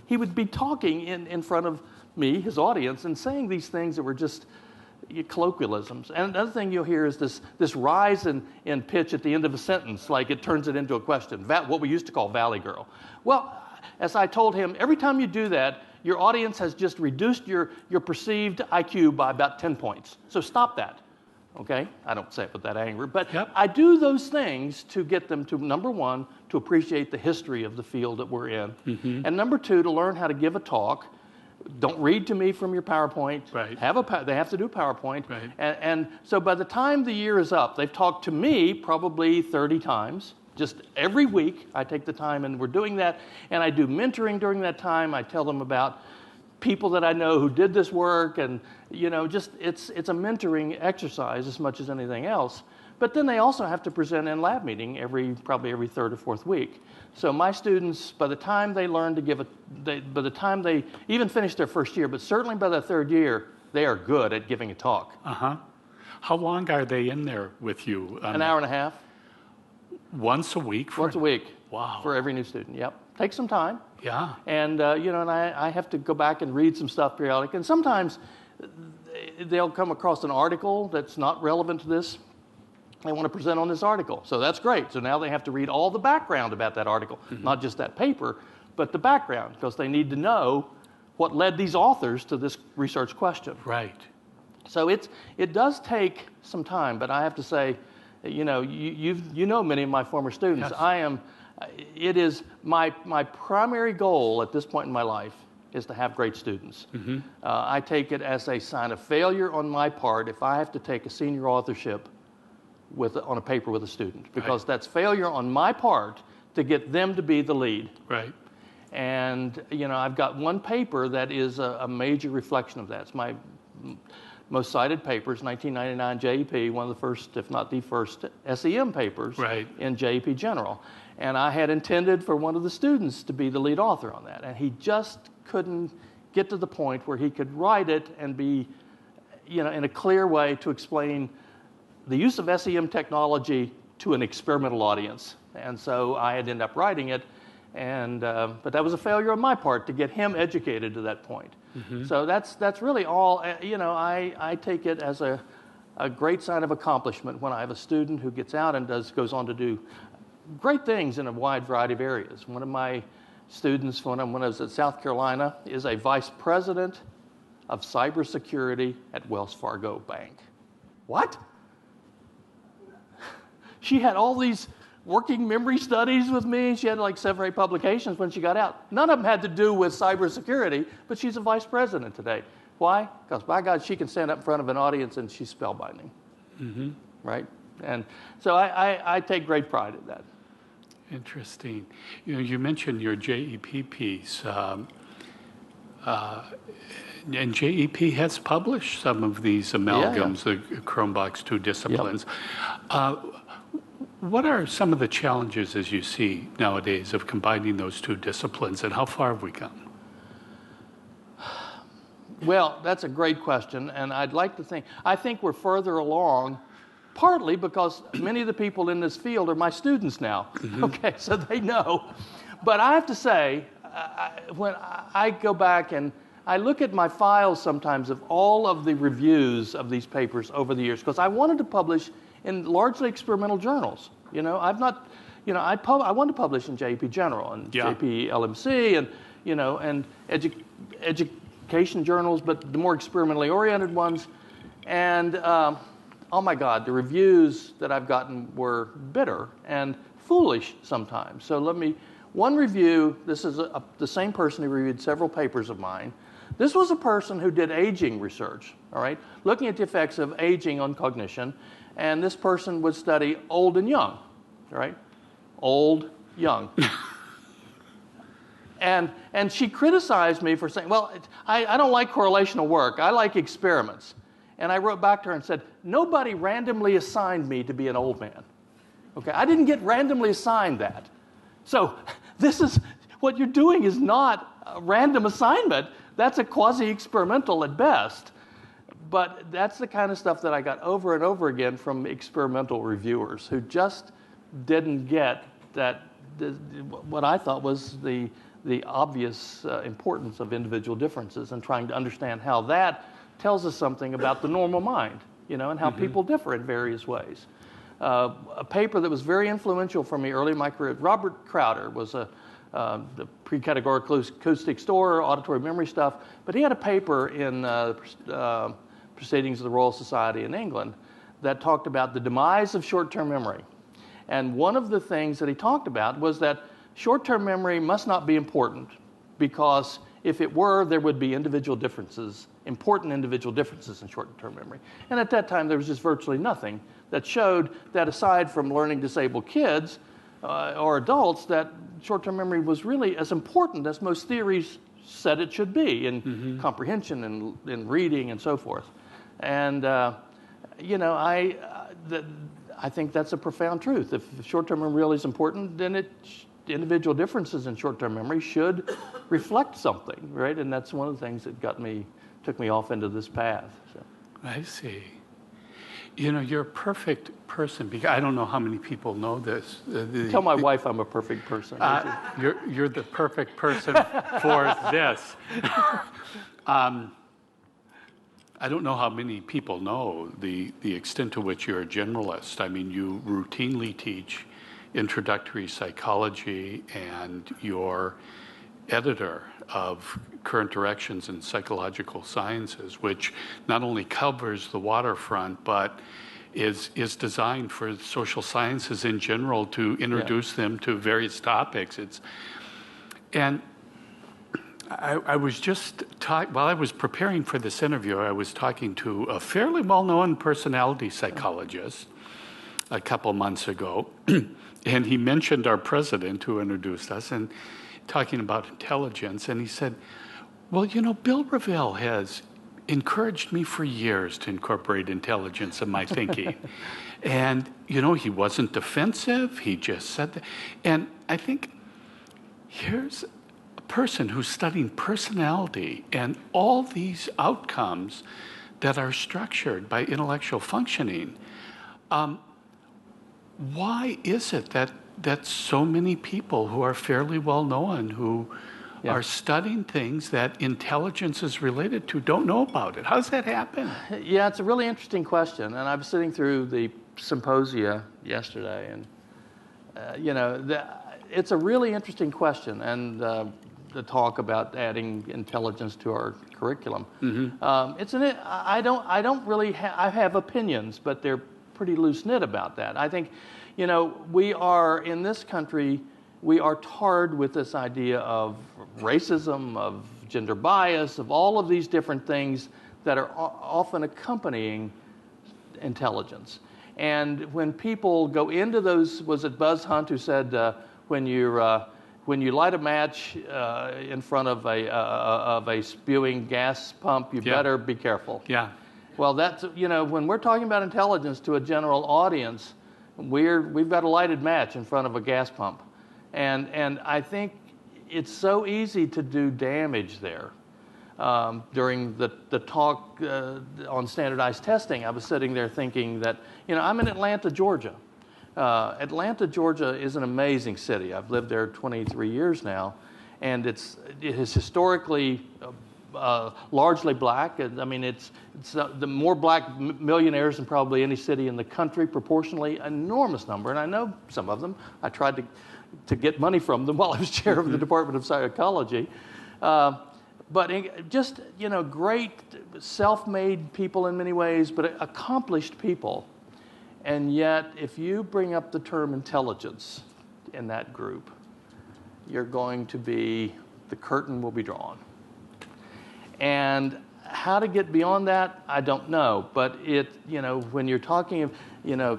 he would be talking in front of me, his audience, and saying these things that were just colloquialisms. And another thing you'll hear is this rise in pitch at the end of a sentence, like it turns it into a question. What we used to call Valley Girl. Well, as I told him, every time you do that, your audience has just reduced your perceived IQ by about 10 points. So stop that, okay? I don't say it with that anger, but I do those things to get them to, number one, to appreciate the history of the field that we're in, and number two, to learn how to give a talk. Don't read to me from your PowerPoint. Right. They have to do PowerPoint. Right. And so by the time the year is up, they've talked to me probably 30 times. Just every week, I take the time, and we're doing that, and I do mentoring during that time. I tell them about people that I know who did this work, and just it's a mentoring exercise as much as anything else. But then they also have to present in lab meeting probably every third or fourth week. So my students, by the time they learn to by the time they even finish their first year, but certainly by the third year, they are good at giving a talk. How long are they in there with you? An hour and a half. Once a week? Once a week. Wow. For every new student, yep. Takes some time. Yeah. And, and I have to go back and read some stuff periodically. And sometimes they'll come across an article that's not relevant to this. They want to present on this article. So that's great. So now they have to read all the background about that article, not just that paper, but the background, because they need to know what led these authors to this research question. Right. So it does take some time, but I have to say, you know many of my former students. Yes. It is my primary goal at this point in my life is to have great students. Mm-hmm. I take it as a sign of failure on my part if I have to take a senior authorship on a paper with a student, because that's failure on my part to get them to be the lead. Right. And I've got one paper that is a major reflection of that. It's my most cited papers, 1999 JEP, one of the first, if not the first, SEM papers in JEP General. And I had intended for one of the students to be the lead author on that, and he just couldn't get to the point where he could write it and be, in a clear way to explain the use of SEM technology to an experimental audience. And so I had ended up writing it, but that was a failure on my part to get him educated to that point. Mm-hmm. So that's really all. I take it as a great sign of accomplishment when I have a student who gets out and goes on to do great things in a wide variety of areas. One of my students, when I was at South Carolina, is a vice president of cybersecurity at Wells Fargo Bank. What? She had all these working memory studies with me. She had like 7 or 8 publications when she got out. None of them had to do with cybersecurity, but she's a vice president today. Why? Because, by God, she can stand up in front of an audience and she's spellbinding. Mm-hmm. Right? And so I take great pride in that. Interesting. You mentioned your JEP piece. And JEP has published some of these amalgams, the Chromebox 2 disciplines. Yep. What are some of the challenges, as you see nowadays, of combining those 2 disciplines, and how far have we come? Well, that's a great question, and I think we're further along, partly because many of the people in this field are my students now. Mm-hmm. Okay, so they know. But I have to say, when I go back and I look at my files sometimes of all of the reviews of these papers over the years, because I wanted to publish in largely experimental journals. I wanted to publish in JEP General and JEP LMC and education journals, but the more experimentally oriented ones. And oh my God, the reviews that I've gotten were bitter and foolish sometimes. So one review, this is the same person who reviewed several papers of mine. This was a person who did aging research, all right, looking at the effects of aging on cognition. And this person would study old and young, right? Old, young. and she criticized me for saying, well, I don't like correlational work. I like experiments. And I wrote back to her and said, nobody randomly assigned me to be an old man. Okay, I didn't get randomly assigned that. So what you're doing is not a random assignment. That's a quasi-experimental at best. But that's the kind of stuff that I got over and over again from experimental reviewers who just didn't get what I thought was the obvious importance of individual differences and trying to understand how that tells us something about the normal mind, and how people differ in various ways. A paper that was very influential for me early in my career, Robert Crowder was the pre-categorical acoustic store, auditory memory stuff, but he had a paper in Proceedings of the Royal Society in England that talked about the demise of short-term memory. And one of the things that he talked about was that short-term memory must not be important, because if it were, there would be individual differences, important individual differences in short-term memory. And at that time, there was just virtually nothing that showed that aside from learning disabled kids or adults, that short-term memory was really as important as most theories said it should be in comprehension and in reading and so forth. And, I think that's a profound truth. If short-term memory really is important, then individual differences in short-term memory should reflect something, right? And that's one of the things that took me off into this path. So. I see. You're a perfect person, because I don't know how many people know this. Tell my wife I'm a perfect person. You're the perfect person for this. I don't know how many people know the extent to which you're a generalist. I mean, you routinely teach introductory psychology, and your editor of Current Directions in Psychological Sciences, which not only covers the waterfront, but is designed for social sciences in general to introduce them to various topics. And I was just while I was preparing for this interview, I was talking to a fairly well-known personality psychologist a couple months ago, and he mentioned our president who introduced us, and talking about intelligence, and he said, well, you know, Bill Revelle has encouraged me for years to incorporate intelligence in my thinking. And, you know, he wasn't defensive, he just said that. And I think here's a person who's studying personality and all these outcomes that are structured by intellectual functioning. Why is it that so many people who are fairly well known, who are studying things that intelligence is related to, don't know about it? How does that happen? Yeah, it's a really interesting question. And I was sitting through the symposia yesterday, and it's a really interesting question. And the talk about adding intelligence to our curriculum. I don't really I have opinions, but they're pretty loose-knit about that. I think, you know, we are, in this country, we are tarred with this idea of racism, of gender bias, of all of these different things that are often accompanying intelligence. And when people go into those, was it Buzz Hunt who said, when you light a match in front of a spewing gas pump, you better be careful. Yeah. Well, that's, you know, when we're talking about intelligence to a general audience, we've got a lighted match in front of a gas pump. And I think it's so easy to do damage there. During the talk on standardized testing, I was sitting there thinking that, you know, I'm in Atlanta, Georgia. Atlanta, Georgia is an amazing city. I've lived there 23 years now, and it is historically largely black. I mean, it's the more black millionaires than probably any city in the country, proportionally enormous number. And I know some of them. I tried to get money from them while I was chair of the Department of Psychology. But just, you know, great self-made people in many ways, but accomplished people. And yet, if you bring up the term intelligence in that group, you're going to be, the curtain will be drawn. And how to get beyond that, I don't know. But when you're talking of,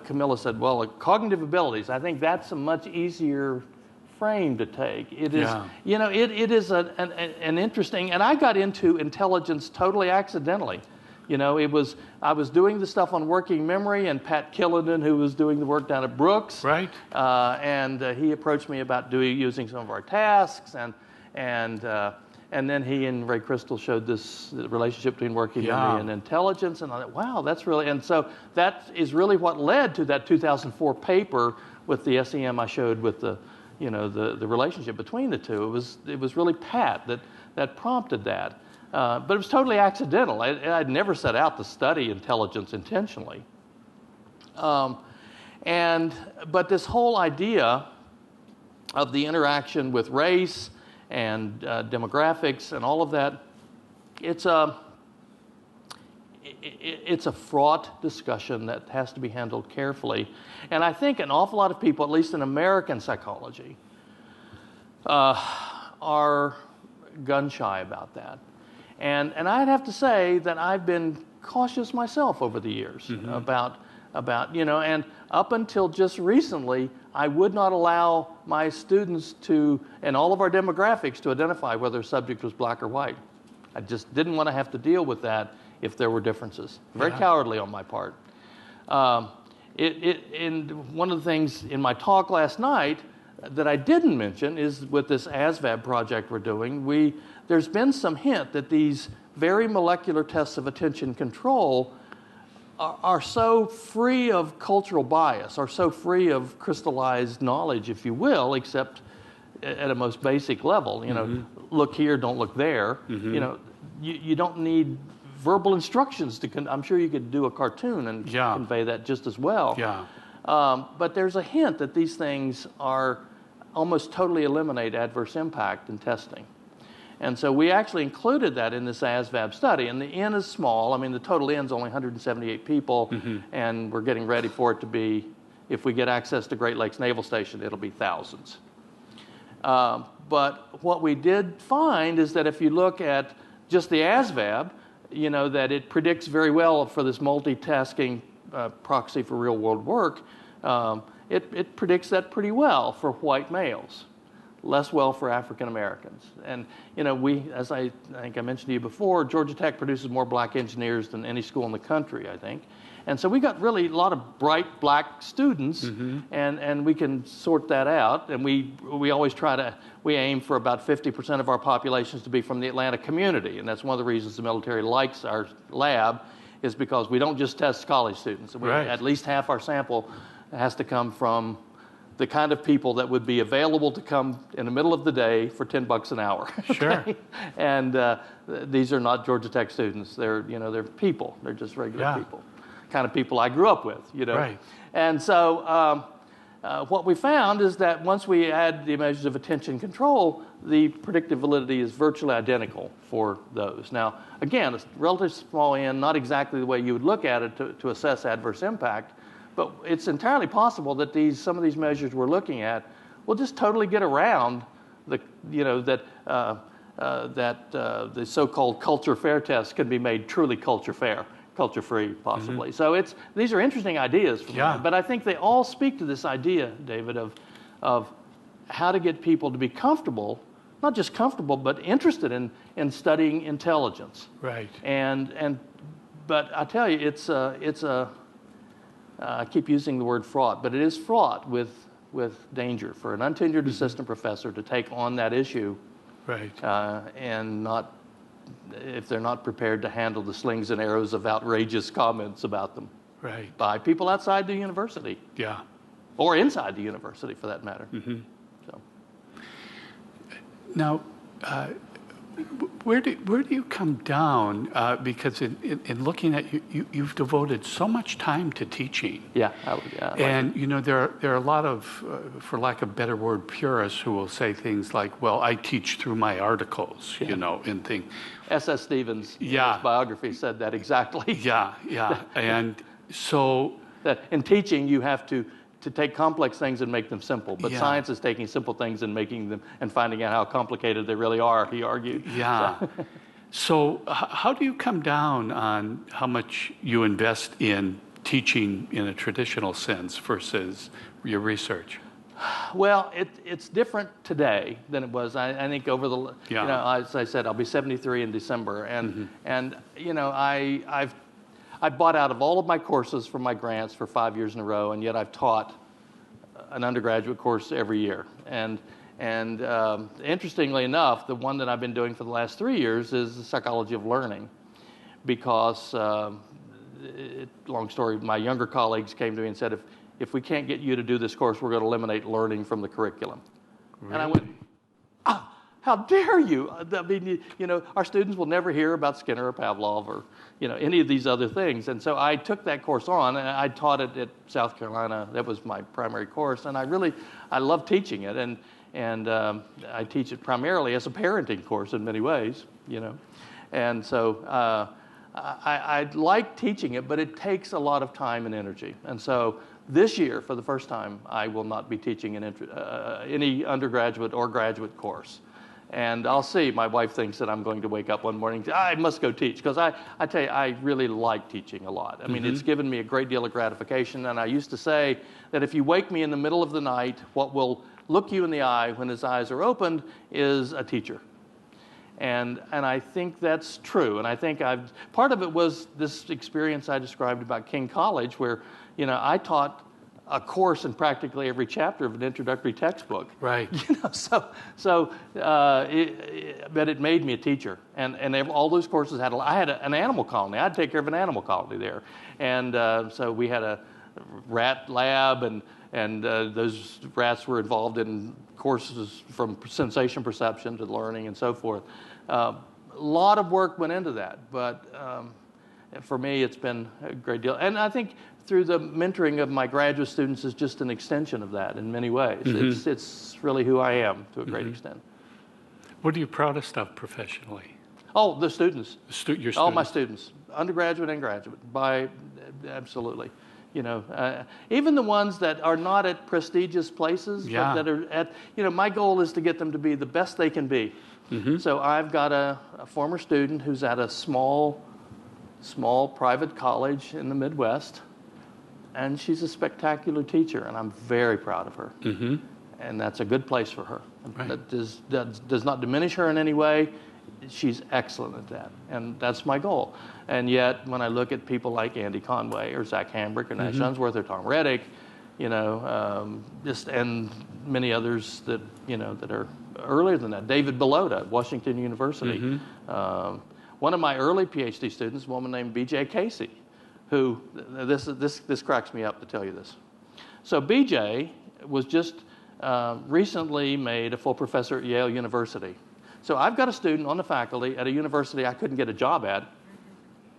Camilla said, well, cognitive abilities, I think that's a much easier frame to take. It is, it is an interesting, and I got into intelligence totally accidentally. I was doing the stuff on working memory, and Pat Killenden, who was doing the work down at Brooks, right, and he approached me about using some of our tasks, and then he and Ray Crystal showed this relationship between working memory and intelligence, and I thought, wow, that's really, and so that is really what led to that 2004 paper with the SEM I showed with the relationship between the two. It was really Pat that prompted that. But it was totally accidental. I'd never set out to study intelligence intentionally. But this whole idea of the interaction with race and demographics and all of that, it's a fraught discussion that has to be handled carefully. And I think an awful lot of people, at least in American psychology, are gun-shy about that. And I'd have to say that I've been cautious myself over the years about and up until just recently, I would not allow my students and all of our demographics to identify whether a subject was black or white. I just didn't want to have to deal with that if there were differences. Very cowardly on my part. And one of the things in my talk last night that I didn't mention is with this ASVAB project we're doing, there's been some hint that these very molecular tests of attention control are so free of cultural bias, are so free of crystallized knowledge, if you will, except at a most basic level. Look here, don't look there. You don't need verbal instructions I'm sure you could do a cartoon and convey that just as well. But there's a hint that these things are almost totally eliminate adverse impact in testing. And so we actually included that in this ASVAB study. And the N is small. I mean, the total N is only 178 people, and we're getting ready for it to be, if we get access to Great Lakes Naval Station, it'll be thousands. But what we did find is that if you look at just the ASVAB, you know, that it predicts very well for this multitasking proxy for real-world work. It predicts that pretty well for white males, less well for African Americans. And, you know, as I think I mentioned to you before, Georgia Tech produces more black engineers than any school in the country, I think. And so we got really a lot of bright black students, and we can sort that out. And we always we aim for about 50% of our populations to be from the Atlanta community. And that's one of the reasons the military likes our lab, is because we don't just test college students. At least half our sample has to come from the kind of people that would be available to come in the middle of the day for $10 an hour. Sure. And these are not Georgia Tech students. They're people. They're just regular people. Kind of people I grew up with, you know. Right. And so what we found is that once we add the measures of attention control, the predictive validity is virtually identical for those. Now, again, it's relatively small N, not exactly the way you would look at it to assess adverse impact, but it's entirely possible that some of these measures we're looking at will just totally get around the so-called culture fair test can be made truly culture-free, possibly. So these are interesting ideas from me, but I think they all speak to this idea, David, of how to get people to be comfortable, not just comfortable, but interested in studying intelligence. Right. But I tell you, I keep using the word fraught, but it is fraught with danger for an untenured assistant professor to take on that issue, right, and not, if they're not prepared to handle the slings and arrows of outrageous comments about them, right, by people outside the university, or inside the university for that matter. So. Now, where do you come down? Because in looking at you've devoted so much time to teaching. And you know there are a lot of, for lack of a better word, purists who will say things like, "Well, I teach through my articles," you know, and things. S.S. Stevens, in his biography, said that exactly. And so that in teaching you have to take complex things and make them simple. But science is taking simple things and making them and finding out how complicated they really are, he argued. So how do you come down on how much you invest in teaching in a traditional sense versus your research? Well, it's different today than it was. I think over the, you know, as I said, I'll be 73 in December. And you know, I bought out of all of my courses from my grants for 5 years in a row, and yet I've taught an undergraduate course every year. And interestingly enough, the one that I've been doing for the last 3 years is the psychology of learning, because, long story, my younger colleagues came to me and said, if we can't get you to do this course, we're going to eliminate learning from the curriculum. Really? And I went, how dare you? I mean, you know, our students will never hear about Skinner or Pavlov or, you know, any of these other things. And so I took that course on, and I taught it at South Carolina. That was my primary course, and I love teaching it. And I teach it primarily as a parenting course in many ways, you know. And so I like teaching it, but it takes a lot of time and energy. And so this year, for the first time, I will not be teaching any undergraduate or graduate course. And I'll see. My wife thinks that I'm going to wake up one morning and say, I must go teach. Because I tell you, I really like teaching a lot. I mean, it's given me a great deal of gratification. And I used to say that if you wake me in the middle of the night, what will look you in the eye when his eyes are opened is a teacher. And I think that's true. And I think part of it was this experience I described about King College, where, you know, I taught a course in practically every chapter of an introductory textbook. Right. You know, but it made me a teacher. And all those courses I had an animal colony. I had to take care of an animal colony there. And so we had a rat lab, and those rats were involved in courses from sensation perception to learning and so forth. A lot of work went into that, but for me, it's been a great deal. And I think through the mentoring of my graduate students is just an extension of that in many ways. It's really who I am to a great extent. What are you proudest of professionally? Oh, the students. Your students? All my students, undergraduate and graduate, absolutely. You know, even the ones that are not at prestigious places, but that are at, you know, my goal is to get them to be the best they can be. So I've got a former student who's at a small private college in the Midwest, and she's a spectacular teacher, and I'm very proud of her. And that's a good place for her. Right. That does not diminish her in any way. She's excellent at that, and that's my goal. And yet, when I look at people like Andy Conway or Zach Hambrick or Nash Unsworth or Tom Reddick, you know, and many others that, you know, that are earlier than that. David Bellotta at Washington University. One of my early PhD students, a woman named B.J. Casey, who, this cracks me up to tell you this. So B.J. was just recently made a full professor at Yale University. So I've got a student on the faculty at a university I couldn't get a job at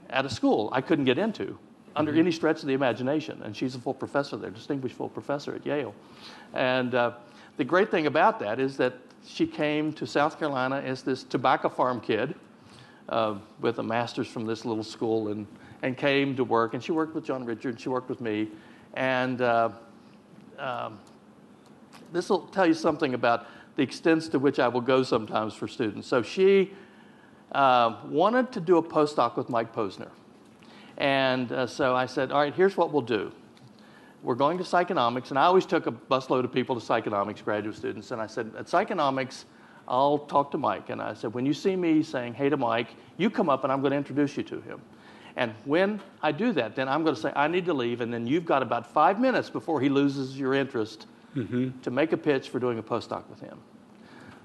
a school I couldn't get into under any stretch of the imagination. And she's a full professor there, distinguished full professor at Yale. And the great thing about that is that she came to South Carolina as this tobacco farm kid with a master's from this little school and came to work. And she worked with John Richard, she worked with me. And this will tell you something about the extents to which I will go sometimes for students. So she wanted to do a postdoc with Mike Posner. And so I said, all right, here's what we'll do. We're going to psychonomics, and I always took a busload of people to psychonomics, graduate students, and I said, at psychonomics, I'll talk to Mike. And I said, when you see me saying hey to Mike, you come up and I'm going to introduce you to him. And when I do that, then I'm going to say, I need to leave, and then you've got about 5 minutes before he loses your interest to make a pitch for doing a postdoc with him.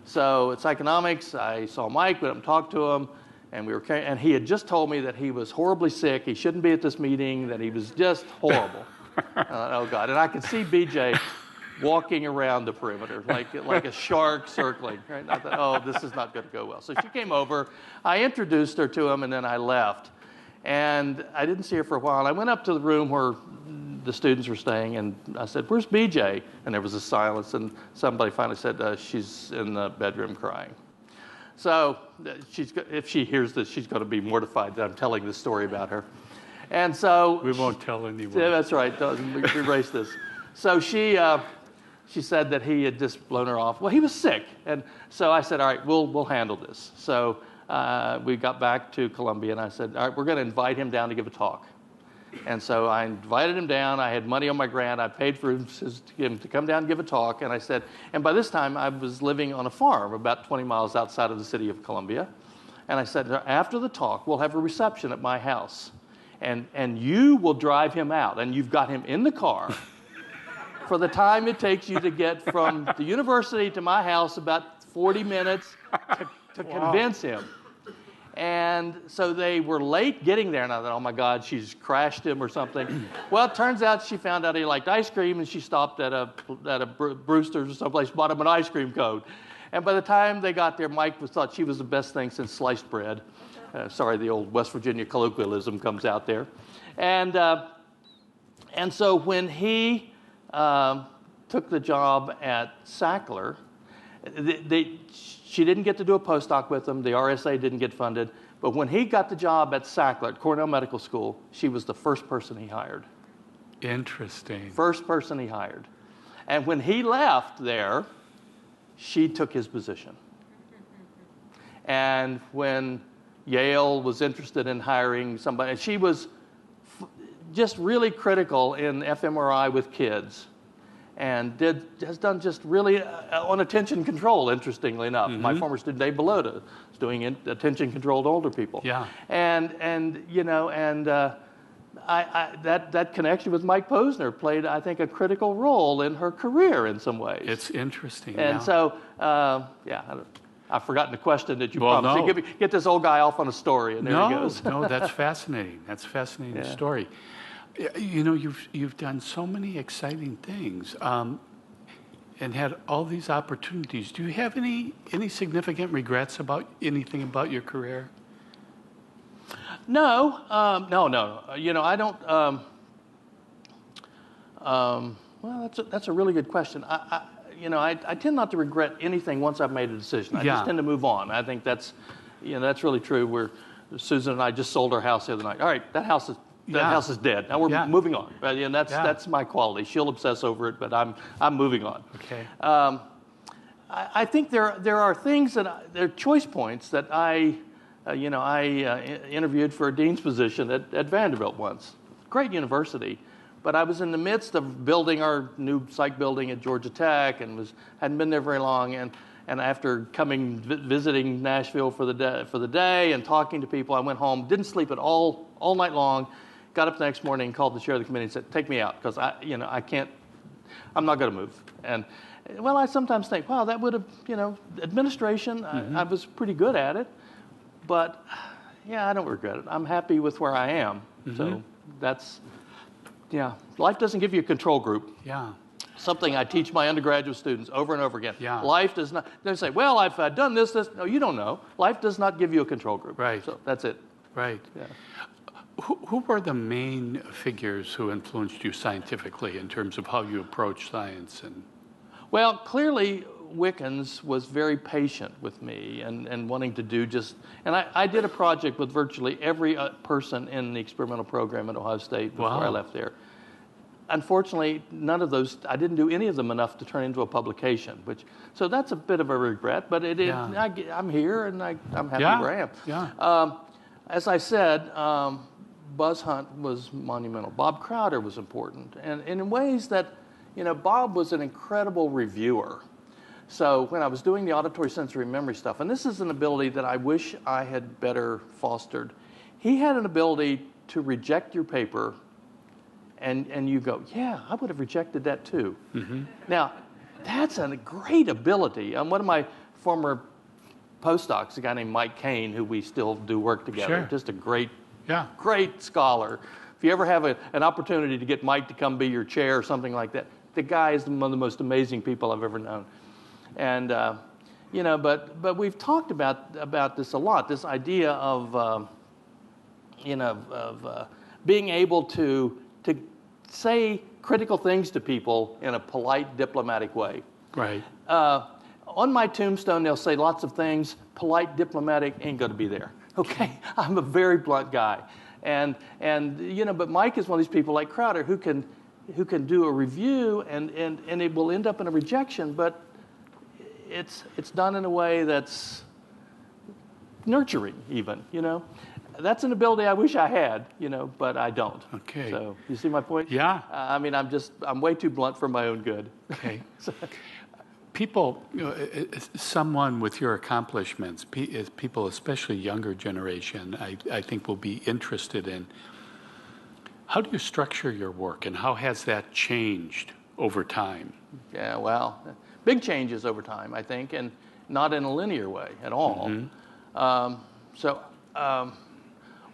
So at psychonomics, I saw Mike, went up and talked to him, and he had just told me that he was horribly sick, he shouldn't be at this meeting, that he was just horrible. Oh, God. And I could see BJ walking around the perimeter like a shark circling. Right? And I thought, oh, this is not going to go well. So she came over. I introduced her to him, and then I left. And I didn't see her for a while. I went up to the room where the students were staying, and I said, where's BJ? And there was a silence, and somebody finally said, she's in the bedroom crying. So if she hears this, she's going to be mortified that I'm telling this story about her. And so we won't tell anyone. Yeah, that's right. Erase this. So she said that he had just blown her off. Well, he was sick, and so I said, all right, we'll handle this. So we got back to Columbia, and I said, all right, we're going to invite him down to give a talk. And so I invited him down. I had money on my grant. I paid for him to come down and give a talk. And I said, and by this time I was living on a farm about 20 miles outside of the city of Columbia. And I said, after the talk, we'll have a reception at my house. And you will drive him out. And you've got him in the car for the time it takes you to get from the university to my house, about 40 minutes to convince him. And so they were late getting there, and I thought, oh, my God, she's crashed him or something. Well, it turns out she found out he liked ice cream, and she stopped at a Brewster's or someplace, bought him an ice cream cone. And by the time they got there, Mike thought she was the best thing since sliced bread. Sorry, the old West Virginia colloquialism comes out there. And so when he took the job at Sackler, she didn't get to do a postdoc with him. The RSA didn't get funded. But when he got the job at Sackler, at Cornell Medical School, she was the first person he hired. Interesting. First person he hired. And when he left there, she took his position. And when Yale was interested in hiring somebody, and she was just really critical in fMRI with kids. And has done just really on attention control, interestingly enough. Mm-hmm. My former student, Dave Bellotta, is doing attention controlled older people. Yeah. And you know, and that connection with Mike Posner played, I think, a critical role in her career in some ways. It's interesting. And so, I've forgotten the question that you promised. No. Get this old guy off on a story, and there he goes. No, that's fascinating. That's a fascinating story. You know, you've done so many exciting things and had all these opportunities. Do you have any significant regrets about anything about your career? No, no. I don't. Well, that's a really good question. I tend not to regret anything once I've made a decision. I just tend to move on. I think that's really true. Susan and I just sold our house the other night. All right, that house is dead. Now we're moving on. Right? And that's my quality. She'll obsess over it, but I'm moving on. Okay. I think there are things there are choice points that I interviewed for a dean's position at Vanderbilt once. Great university. But I was in the midst of building our new psych building at Georgia Tech and hadn't been there very long. And after visiting Nashville for the day and talking to people, I went home, didn't sleep at all night long, got up the next morning, called the chair of the committee and said, take me out because I can't, I'm not going to move. And well, I sometimes think, wow, that would have, administration, I was pretty good at it. But yeah, I don't regret it. I'm happy with where I am. Mm-hmm. So that's... Yeah, life doesn't give you a control group. Yeah. Something I teach my undergraduate students over and over again. Yeah. Life does not, they say, well, I've done this. No, you don't know. Life does not give you a control group. Right. So that's it. Right. Yeah. Who were the main figures who influenced you scientifically in terms of how you approach science? Well, clearly, Wickens was very patient with me and wanting to do and I did a project with virtually every person in the experimental program at Ohio State before I left there. Unfortunately, none of those, I didn't do any of them enough to turn into a publication, so that's a bit of a regret, but I'm here and I'm happy where I am. Yeah. As I said, Buzz Hunt was monumental. Bob Crowder was important, and in ways that, Bob was an incredible reviewer. So when I was doing the auditory sensory memory stuff, and this is an ability that I wish I had better fostered, he had an ability to reject your paper and you go, yeah, I would have rejected that too. Mm-hmm. Now, that's a great ability. One of my former postdocs, a guy named Mike Kane, who we still do work together, just a great scholar. If you ever have an opportunity to get Mike to come be your chair or something like that, the guy is one of the most amazing people I've ever known. And, but we've talked about this a lot, this idea of being able to say critical things to people in a polite, diplomatic way. Right. On my tombstone, they'll say lots of things. Polite, diplomatic ain't going to be there. Okay? I'm a very blunt guy. And but Mike is one of these people like Crowder who can do a review and it will end up in a rejection, but it's done in a way that's nurturing even, That's an ability I wish I had, but I don't. Okay. So you see my point? Yeah. I'm way too blunt for my own good. Okay. People, someone with your accomplishments, people, especially younger generation, I think will be interested in. How do you structure your work, and how has that changed over time? Yeah, well, big changes over time, I think, and not in a linear way at all. Mm-hmm.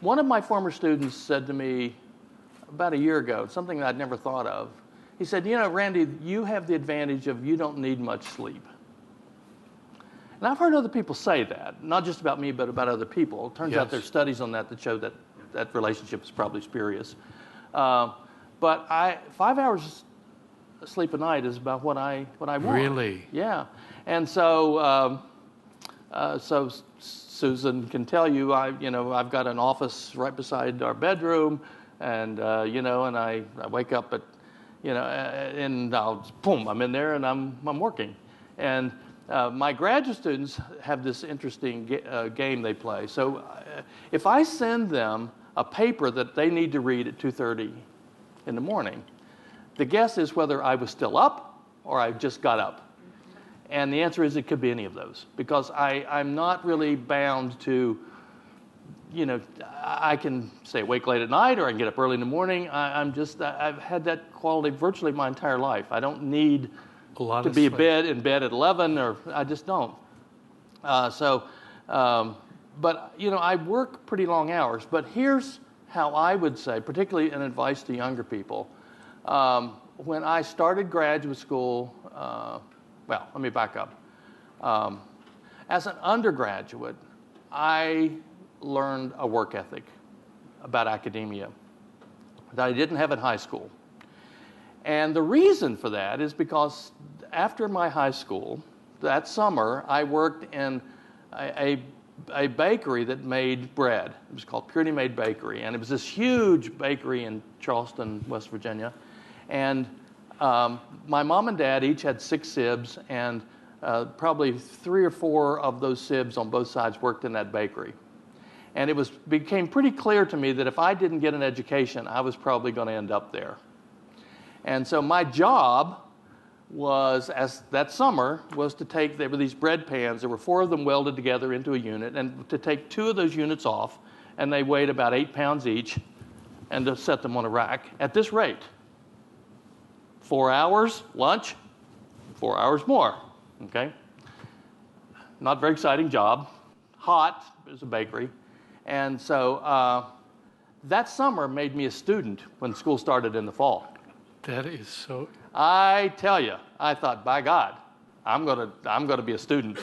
One of my former students said to me about a year ago, something that I'd never thought of. He said, Randy, you have the advantage of you don't need much sleep. And I've heard other people say that, not just about me, but about other people. It turns out there's studies on that show that relationship is probably spurious. But 5 hours sleep a night is about what I want. Really? Yeah. And so Susan can tell you, I've got an office right beside our bedroom, and and I wake up at, and I'm in there and I'm working. And my graduate students have this interesting game they play. So if I send them a paper that they need to read at 2:30 in the morning, the guess is whether I was still up or I just got up. And the answer is it could be any of those, because I'm not really bound to, I can stay awake late at night or I can get up early in the morning. I've had that quality virtually my entire life. I don't need to be in bed at 11, or I just don't. But I work pretty long hours. But here's how I would say, particularly an advice to younger people. When I started graduate school, well, let me back up. As an undergraduate, I learned a work ethic. about academia that I didn't have in high school. And the reason for that is because after my high school, that summer, I worked in a bakery that made bread. It was called Purity Made Bakery, and it was this huge bakery in Charleston, West Virginia. And my mom and dad each had 6 sibs, and probably 3 or 4 of those sibs on both sides worked in that bakery. And it became pretty clear to me that if I didn't get an education, I was probably going to end up there. And so my job was, that summer, was to take, there were these bread pans, there were 4 of them welded together into a unit, and to take 2 of those units off, and they weighed about 8 pounds each, and to set them on a rack at this rate. 4 hours, lunch, 4 hours more, okay? Not very exciting job, hot, it was a bakery. And so that summer made me a student when school started in the fall. That is so... I tell you, I thought, by God, I'm gonna be a student,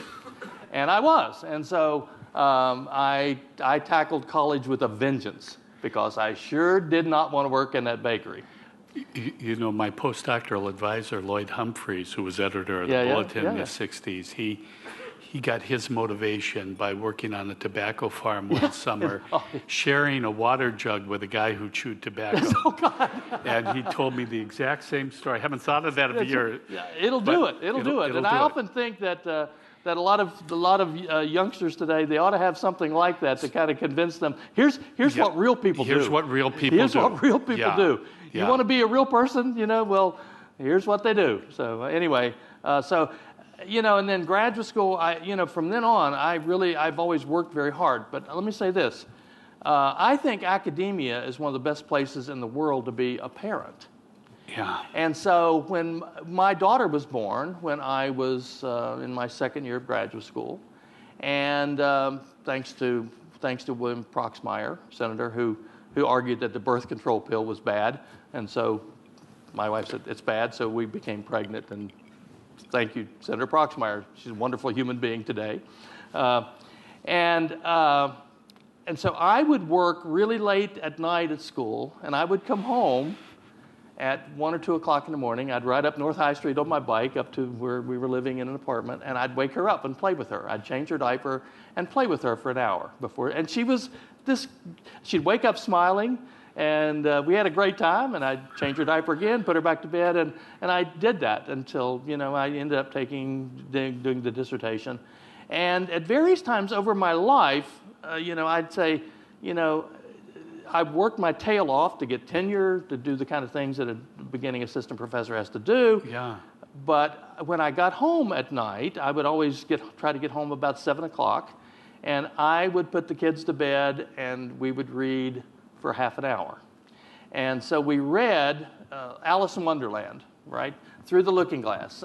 and I was. And so I tackled college with a vengeance because I sure did not want to work in that bakery. You know, my postdoctoral advisor, Lloyd Humphreys, who was editor of the Bulletin in the 60s, he got his motivation by working on a tobacco farm one summer, sharing a water jug with a guy who chewed tobacco. Oh, God. And he told me the exact same story. I haven't thought of that in a year. Yeah, it'll do it. And I often think that that a lot of youngsters today, they ought to have something like that to kind of convince them. Here's what real people do. Here's what real people do. Here's what real people do. You want to be a real person, you know? Well, here's what they do. So anyway, and then graduate school, from then on, I've always worked very hard. But let me say this. I think academia is one of the best places in the world to be a parent. Yeah. And so when my daughter was born, when I was in my second year of graduate school, and thanks to William Proxmire, senator, who argued that the birth control pill was bad, and so my wife said it's bad, so we became pregnant, and thank you, Senator Proxmire. She's a wonderful human being today. And so I would work really late at night at school, and I would come home at 1 or 2 o'clock in the morning. I'd ride up North High Street on my bike up to where we were living in an apartment, and I'd wake her up and play with her. I'd change her diaper and play with her for an hour before. And she'd wake up smiling, and we had a great time, and I'd change her diaper again, put her back to bed, and I did that until, I ended up doing the dissertation. And at various times over my life, I'd say, I've worked my tail off to get tenure, to do the kind of things that a beginning assistant professor has to do. Yeah. But when I got home at night, I would always try to get home about 7 o'clock, and I would put the kids to bed, and we would read for half an hour. And so we read Alice in Wonderland, right, through the looking glass.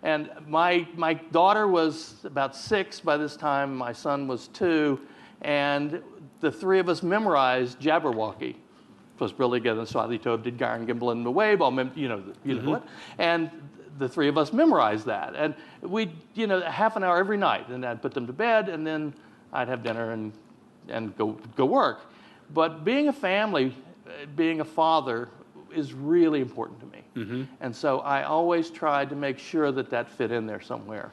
And my daughter was about 6 by this time. My son was 2, and the 3 of us memorized Jabberwocky. Was really good. And Slightly Toad did Gyre and Gimble and the Wabe. What? And the 3 of us memorized that. And we'd, half an hour every night. And I'd put them to bed, and then I'd have dinner and go work. But being a family, being a father, is really important to me. Mm-hmm. And so I always tried to make sure that fit in there somewhere.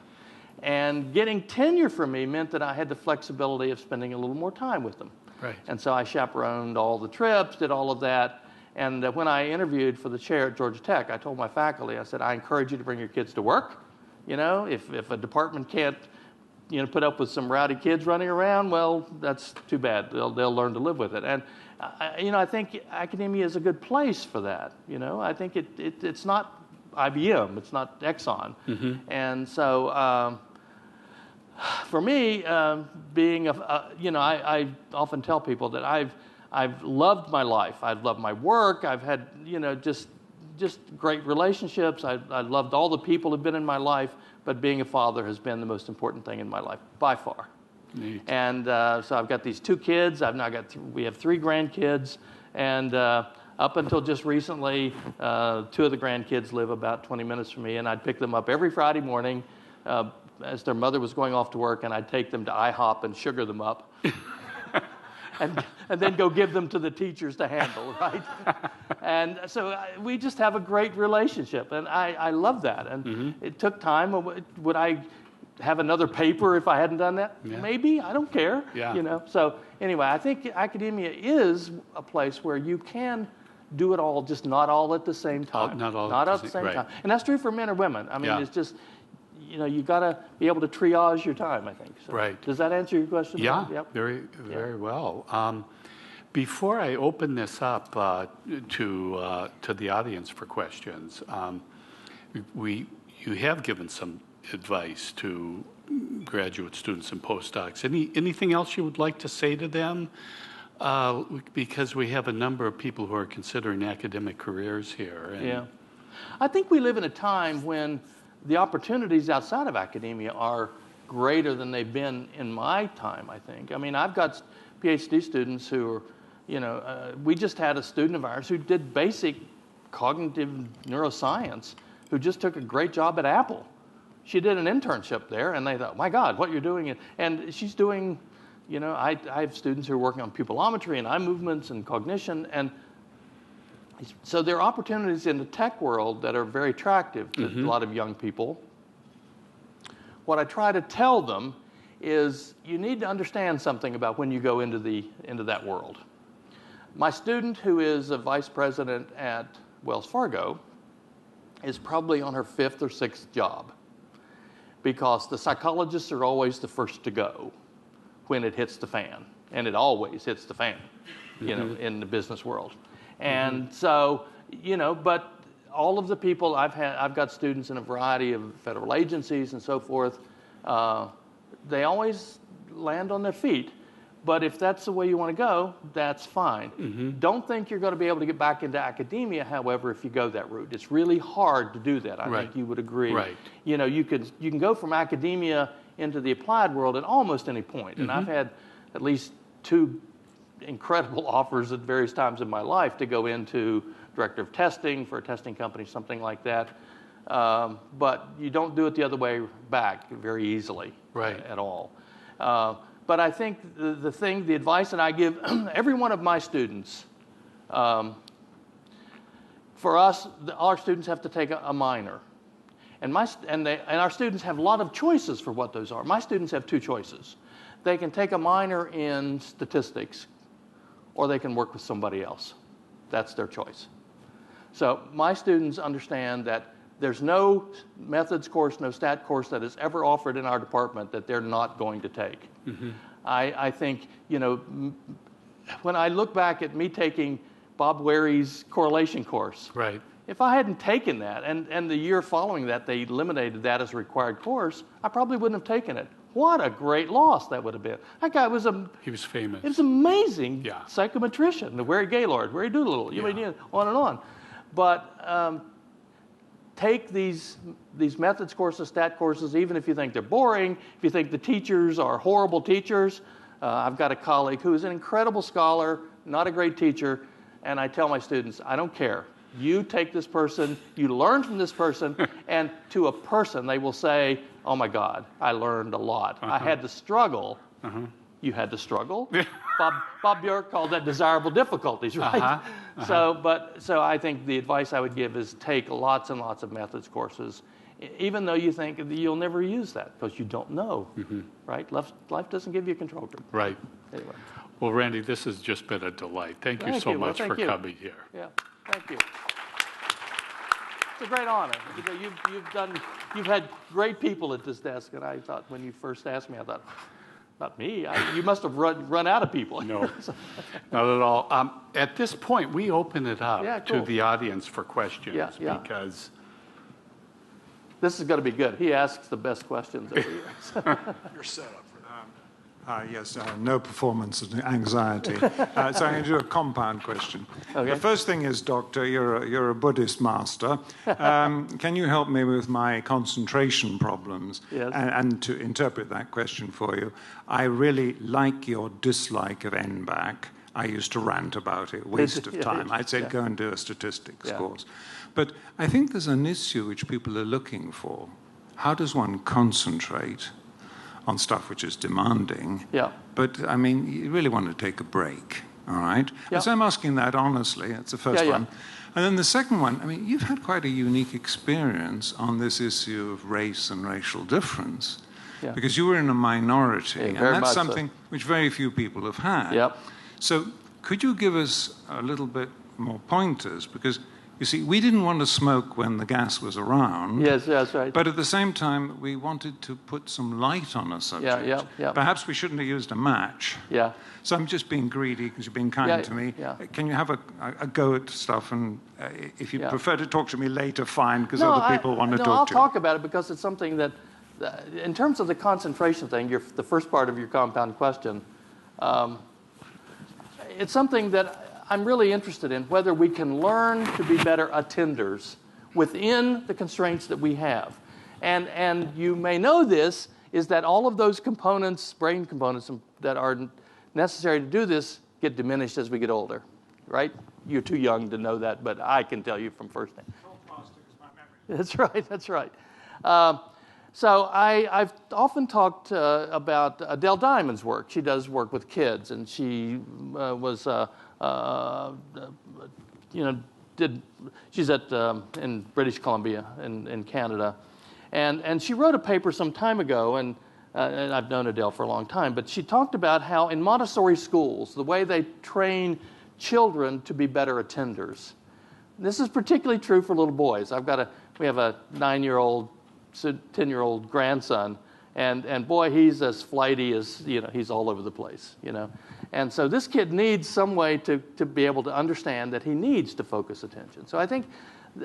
And getting tenure for me meant that I had the flexibility of spending a little more time with them. Right. And so I chaperoned all the trips, did all of that. And when I interviewed for the chair at Georgia Tech, I told my faculty, I said, I encourage you to bring your kids to work. If a department can't, put up with some rowdy kids running around, well, that's too bad. They'll learn to live with it. And, I think academia is a good place for that. I think it's not IBM, it's not Exxon. Mm-hmm. And so for me, being I often tell people that I've loved my life. I've loved my work. I've had, just great relationships. I loved all the people who've been in my life, but being a father has been the most important thing in my life, by far. Neat. And so I've got these 2 kids. We have 3 grandkids, and up until just recently, 2 of the grandkids live about 20 minutes from me, and I'd pick them up every Friday morning as their mother was going off to work, and I'd take them to IHOP and sugar them up. and then go give them to the teachers to handle, right? And so we just have a great relationship, and I love that. And it took time. Would I have another paper if I hadn't done that? Yeah. Maybe. I don't care. Yeah. You know. So anyway, I think academia is a place where you can do it all, just not all at the same time. Not all at at the the same right. time. And that's true for men or women. I mean, Yeah. it's just, you know, you got to be able to triage your time, I think. So, Right. Does that answer your question? Yeah, Yep. very well. Before I open this up to the audience for questions, you have given some advice to graduate students and postdocs. Anything else you would like to say to them? Because we have a number of people who are considering academic careers here. Yeah. I think we live in a time when the opportunities outside of academia are greater than they've been in my time, I think. I mean, I've got PhD students who are, you know, we just had a student of ours who did basic cognitive neuroscience who just took a great job at Apple. She did an internship there, and they thought, my God, what you're doing. And she's doing, you know, I have students who are working on pupillometry and eye movements and cognition. And so there are opportunities in the tech world that are very attractive to a lot of young people. What I try to tell them is you need to understand something about when you go into that world. My student, who is a vice president at Wells Fargo, is probably on her 5th or 6th job, because the psychologists are always the first to go when it hits the fan, and it always hits the fan, you know, in the business world. And so, you know, but all of the people I've got students in a variety of federal agencies and so forth, they always land on their feet. But if that's the way you want to go, that's fine. Don't think you're going to be able to get back into academia, however, if you go that route. It's really hard to do that. I think you would agree. Right. You know, you can go from academia into the applied world at almost any point. And I've had at least 2 incredible offers at various times in my life to go into director of testing for a testing company, something like that. But you don't do it the other way back very easily at all. But I think the advice that I give every one of my students, for us, our students have to take a minor. And our students have a lot of choices for what those are. My students have 2 choices. They can take a minor in statistics, or they can work with somebody else. That's their choice. So my students understand that there's no methods course, no stat course that is ever offered in our department that they're not going to take. I think, you know, when I look back at me taking Bob Ware's correlation course, if I hadn't taken that, and the year following that they eliminated that as a required course, I probably wouldn't have taken it. What a great loss that would have been. That guy was he was famous. He was amazing psychometrician, the Wary Gaylord, Wary Doolittle, you mean, on and on. But take these methods courses, stat courses, even if you think they're boring, if you think the teachers are horrible teachers. I've got a colleague who is an incredible scholar, not a great teacher, and I tell my students, I don't care. You take this person, you learn from this person, and to a person they will say, oh my God, I learned a lot. I had to struggle. You had to struggle. Bob Bjork called that desirable difficulties, right? So I think the advice I would give is take lots and lots of methods courses, even though you think that you'll never use that because you don't know, right? Life doesn't give you a control group. Right. Anyway. Well, Randy, this has just been a delight. Thank you so much for coming here. Yeah, thank you. It's a great honor. You know, you've had great people at this desk, and I thought when you first asked me, I thought, not me. You must have run out of people. No, not at all. At this point, we open it up to the audience for questions because this is going to be good. He asks the best questions every year. You're set up for that. Yes, no performance anxiety. So I'm going to do a compound question. Okay. The first thing is, Doctor, you're a Buddhist master. Can you help me with my concentration problems? Yes. And to interpret that question for you, I really like your dislike of NBAC. I used to rant about it, waste of time. I'd say go and do a statistics course. But I think there's an issue which people are looking for. How does one concentrate on stuff which is demanding. Yeah. But, I mean, you really want to take a break, all right? Yeah. And so I'm asking that honestly. That's the first Yeah, yeah. one. And then the second one, I mean, you've had quite a unique experience on this issue of race and racial difference. Yeah. Because you were in a minority, Yeah, and very that's much so. something which very few people have had. Yep. So could you give us a little bit more pointers? Because, you see, we didn't want to smoke when the gas was around. Yes, that's right. But at the same time, we wanted to put some light on a subject. yeah. Perhaps we shouldn't have used a match. Yeah. So I'm just being greedy because you've been kind to me. Yeah. Can you have a go at stuff? And if you Yeah. prefer to talk to me later, fine, because other people want to talk I'll to you. talk about it because it's something that, in terms of the concentration thing, the first part of your compound question, it's something that I'm really interested in, whether we can learn to be better attenders within the constraints that we have. And you may know this, is that all of those components, brain components that are necessary to do this get diminished as we get older, right? You're too young to know that, but I can tell you from firsthand. That's right, that's right. So I've often talked about Adele Diamond's work. She does work with kids, and she she's in British Columbia in Canada. And she wrote a paper some time ago, and I've known Adele for a long time, but she talked about how in Montessori schools, the way they train children to be better attenders. This is particularly true for little boys. We have a 9-year-old, 10-year-old grandson, and boy, he's as flighty as, he's all over the place, And so this kid needs some way to be able to understand that he needs to focus attention. So I think,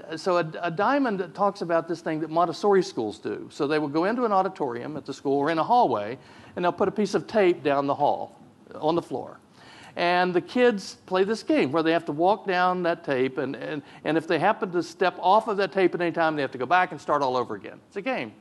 a Diamond talks about this thing that Montessori schools do. So they will go into an auditorium at the school or in a hallway, and they'll put a piece of tape down the hall on the floor. And the kids play this game where they have to walk down that tape, and if they happen to step off of that tape at any time, they have to go back and start all over again. It's a game.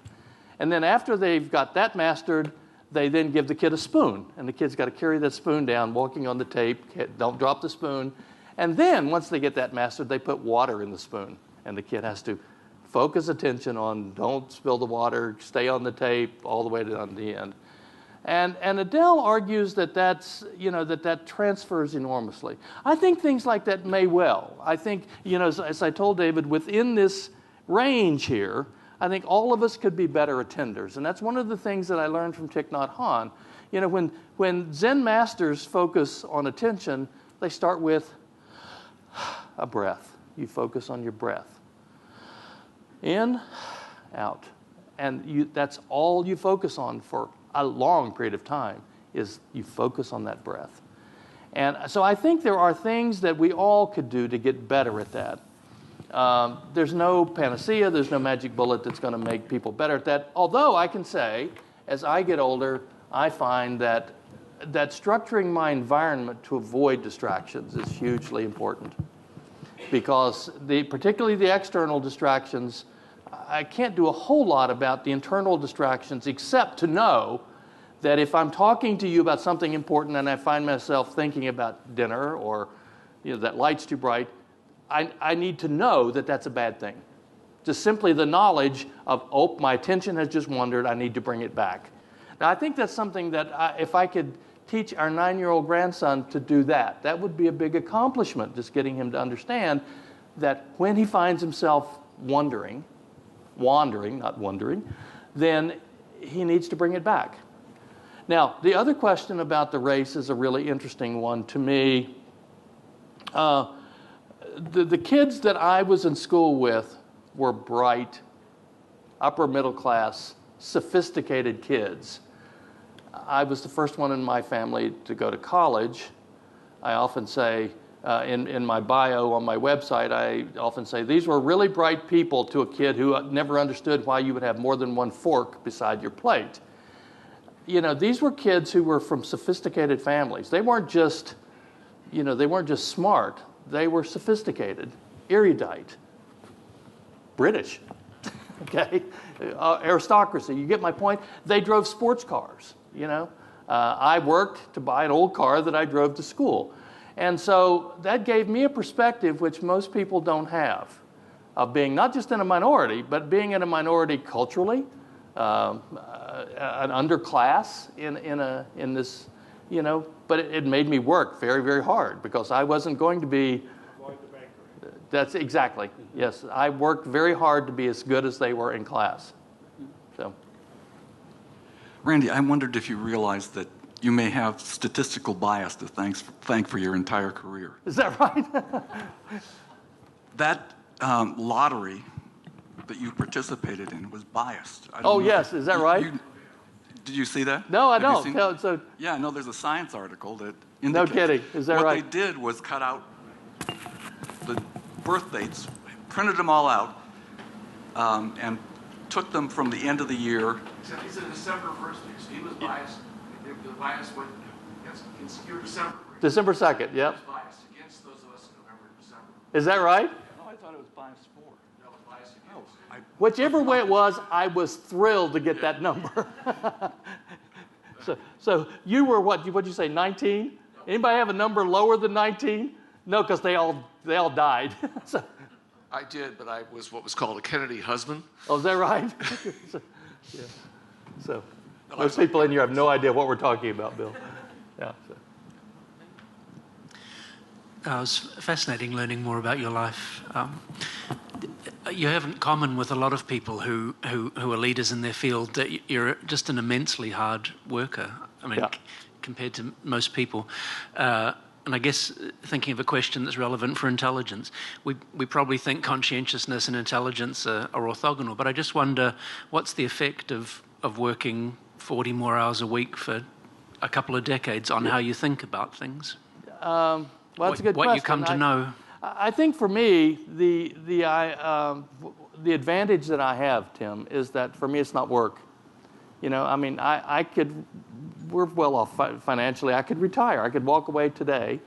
And then after they've got that mastered, they then give the kid a spoon, and the kid's got to carry that spoon down, walking on the tape. Don't drop the spoon. And then, once they get that mastered, they put water in the spoon. And the kid has to focus attention on don't spill the water, stay on the tape all the way down to the end. And Adele argues that that transfers enormously. I think things like that may well. I think, as I told David, within this range here, I think all of us could be better attenders. And that's one of the things that I learned from Thich Nhat Hanh. When Zen masters focus on attention, they start with a breath. You focus on your breath. In, out. And that's all you focus on for a long period of time, is you focus on that breath. And so I think there are things that we all could do to get better at that. There's no panacea, there's no magic bullet that's going to make people better at that. Although I can say, as I get older, I find that structuring my environment to avoid distractions is hugely important. Because particularly the external distractions, I can't do a whole lot about the internal distractions except to know that if I'm talking to you about something important and I find myself thinking about dinner or that light's too bright, I need to know that that's a bad thing. Just simply the knowledge of, my attention has just wandered, I need to bring it back. Now, I think that's something that if I could teach our 9-year-old grandson to do that would be a big accomplishment, just getting him to understand that when he finds himself wandering, not wondering, then he needs to bring it back. Now, the other question about the race is a really interesting one to me. The kids that I was in school with were bright, upper middle class, sophisticated kids. I was the first one in my family to go to college. I often say, in my bio on my website, I often say, these were really bright people to a kid who never understood why you would have more than one fork beside your plate. These were kids who were from sophisticated families. They weren't just smart. They were sophisticated, erudite, British, okay, aristocracy. You get my point? They drove sports cars, I worked to buy an old car that I drove to school. And so that gave me a perspective which most people don't have, of being not just in a minority, but being in a minority culturally, an underclass in this, but it made me work very, very hard because I wasn't going to be. That's exactly, yes. I worked very hard to be as good as they were in class. So, Randy, I wondered if you realized that you may have statistical bias to thank for your entire career. is that right? That lottery that you participated in was biased. Oh, yes, is that right? Did you see that? No, I Have you don't. seen No, it? so, Yeah, no, there's a science article that no indicates. kidding. Is that what right? they did was cut out the birth dates, printed them all out, and took them from the end of the year. He's a December birthday, so he was biased. The bias went against your December. December 2nd, yep. He was biased against those of us in November and December. Is that right? No, I thought it was biased for. No, biased against. Whichever way it was, I was thrilled to get that number. So you were what'd you say, 19? Anybody have a number lower than 19? No, because they all died. So, I did, but I was what was called a Kennedy husband. oh, is that right? So most people in here have no idea what we're talking about, Bill. Yeah. So. It was fascinating learning more about your life. You have in common with a lot of people who are leaders in their field that you're just an immensely hard worker. I mean, compared to most people. And I guess thinking of a question that's relevant for intelligence, we probably think conscientiousness and intelligence are orthogonal, but I just wonder what's the effect of working 40 more hours a week for a couple of decades on how you think about things? Well, that's a good question. What you come to know. I think for me, the advantage that I have, Tim, is that for me it's not work. I mean, we're well off financially. I could retire. I could walk away today.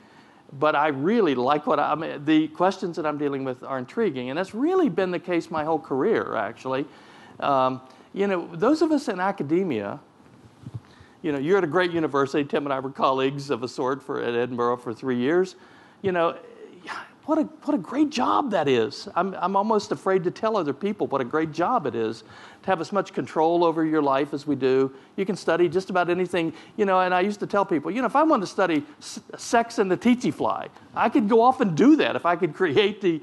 But I really like the questions that I'm dealing with are intriguing. And that's really been the case my whole career, actually. Those of us in academia, you're at a great university. Tim and I were colleagues of a sort at Edinburgh for 3 years. What a great job that is. I'm almost afraid to tell other people what a great job it is to have as much control over your life as we do. You can study just about anything, and I used to tell people, if I wanted to study sex and the tsetse fly, I could go off and do that if I could create the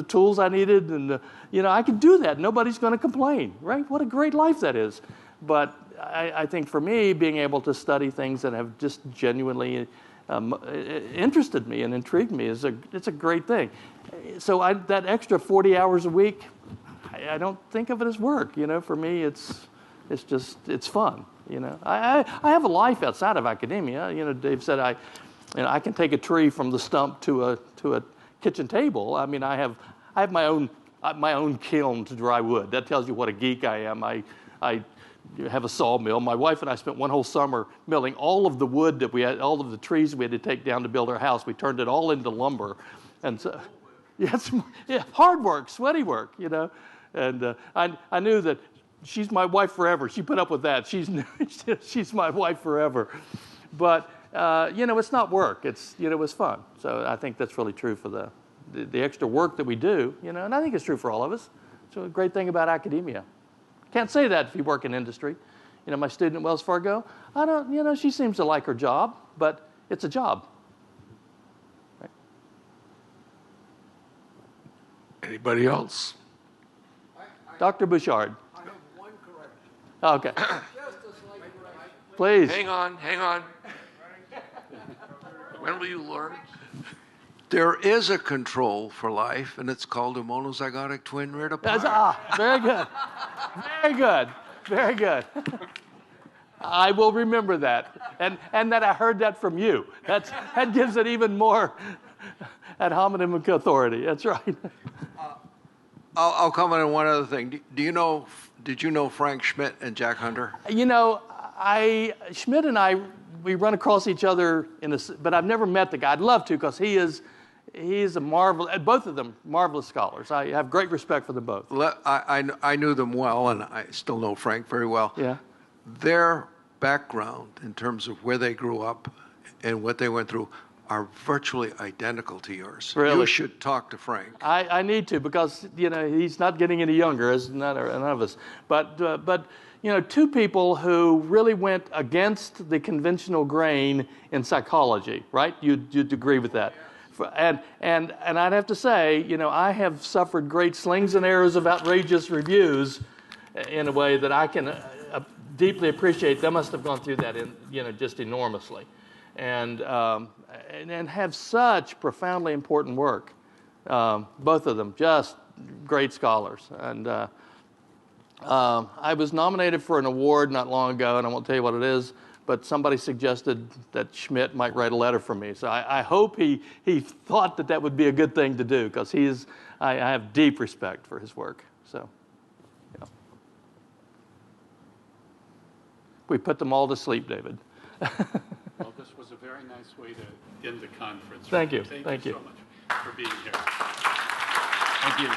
tools I needed, and I could do that. Nobody's going to complain, right? What a great life that is. But I think for me, being able to study things that have just genuinely interested me and intrigued me it's a great thing. So that extra 40 hours a week, I don't think of it as work. For me, it's fun. I have a life outside of academia. Dave said I can take a tree from the stump to a kitchen table. I mean, I have my own kiln to dry wood. That tells you what a geek I am. I have a sawmill. My wife and I spent one whole summer milling all of the wood that we had, all of the trees we had to take down to build our house. We turned it all into lumber, and so hard work, sweaty work, And I knew that she's my wife forever. She put up with that. She's my wife forever. But it's not work. It was fun. So I think that's really true for the extra work that we do. And I think it's true for all of us. It's a great thing about academia. Can't say that if you work in industry. My student at Wells Fargo, I don't, she seems to like her job, but it's a job. Right? Anybody else? Dr. Bouchard. I have one correction. Okay. Just as like Please. Hang on. When will you learn? there is a control for life, and it's called a monozygotic twin reared apart. Very good. Very good. Very good. I will remember that. And that I heard that from you. That gives it even more ad hominem authority. That's right. I'll comment on one other thing. Did you know Frank Schmidt and Jack Hunter? Schmidt and I, we run across each other but I've never met the guy. I'd love to, because he is a marvelous, both of them marvelous scholars. I have great respect for them both. I knew them well, and I still know Frank very well. Yeah. Their background in terms of where they grew up and what they went through are virtually identical to yours. Really? You should talk to Frank. I need to, because he's not getting any younger, as none of us. But two people who really went against the conventional grain in psychology, right? You'd agree with that. And I'd have to say, I have suffered great slings and arrows of outrageous reviews in a way that I can deeply appreciate. They must have gone through that just enormously. And have such profoundly important work. Both of them, just great scholars. And I was nominated for an award not long ago, and I won't tell you what it is, but somebody suggested that Schmidt might write a letter for me. So I hope he thought that would be a good thing to do, because I have deep respect for his work. So, yeah. We put them all to sleep, David. Well, this was a very nice way to end the conference. Thank you. Thank you so much for being here. Thank you.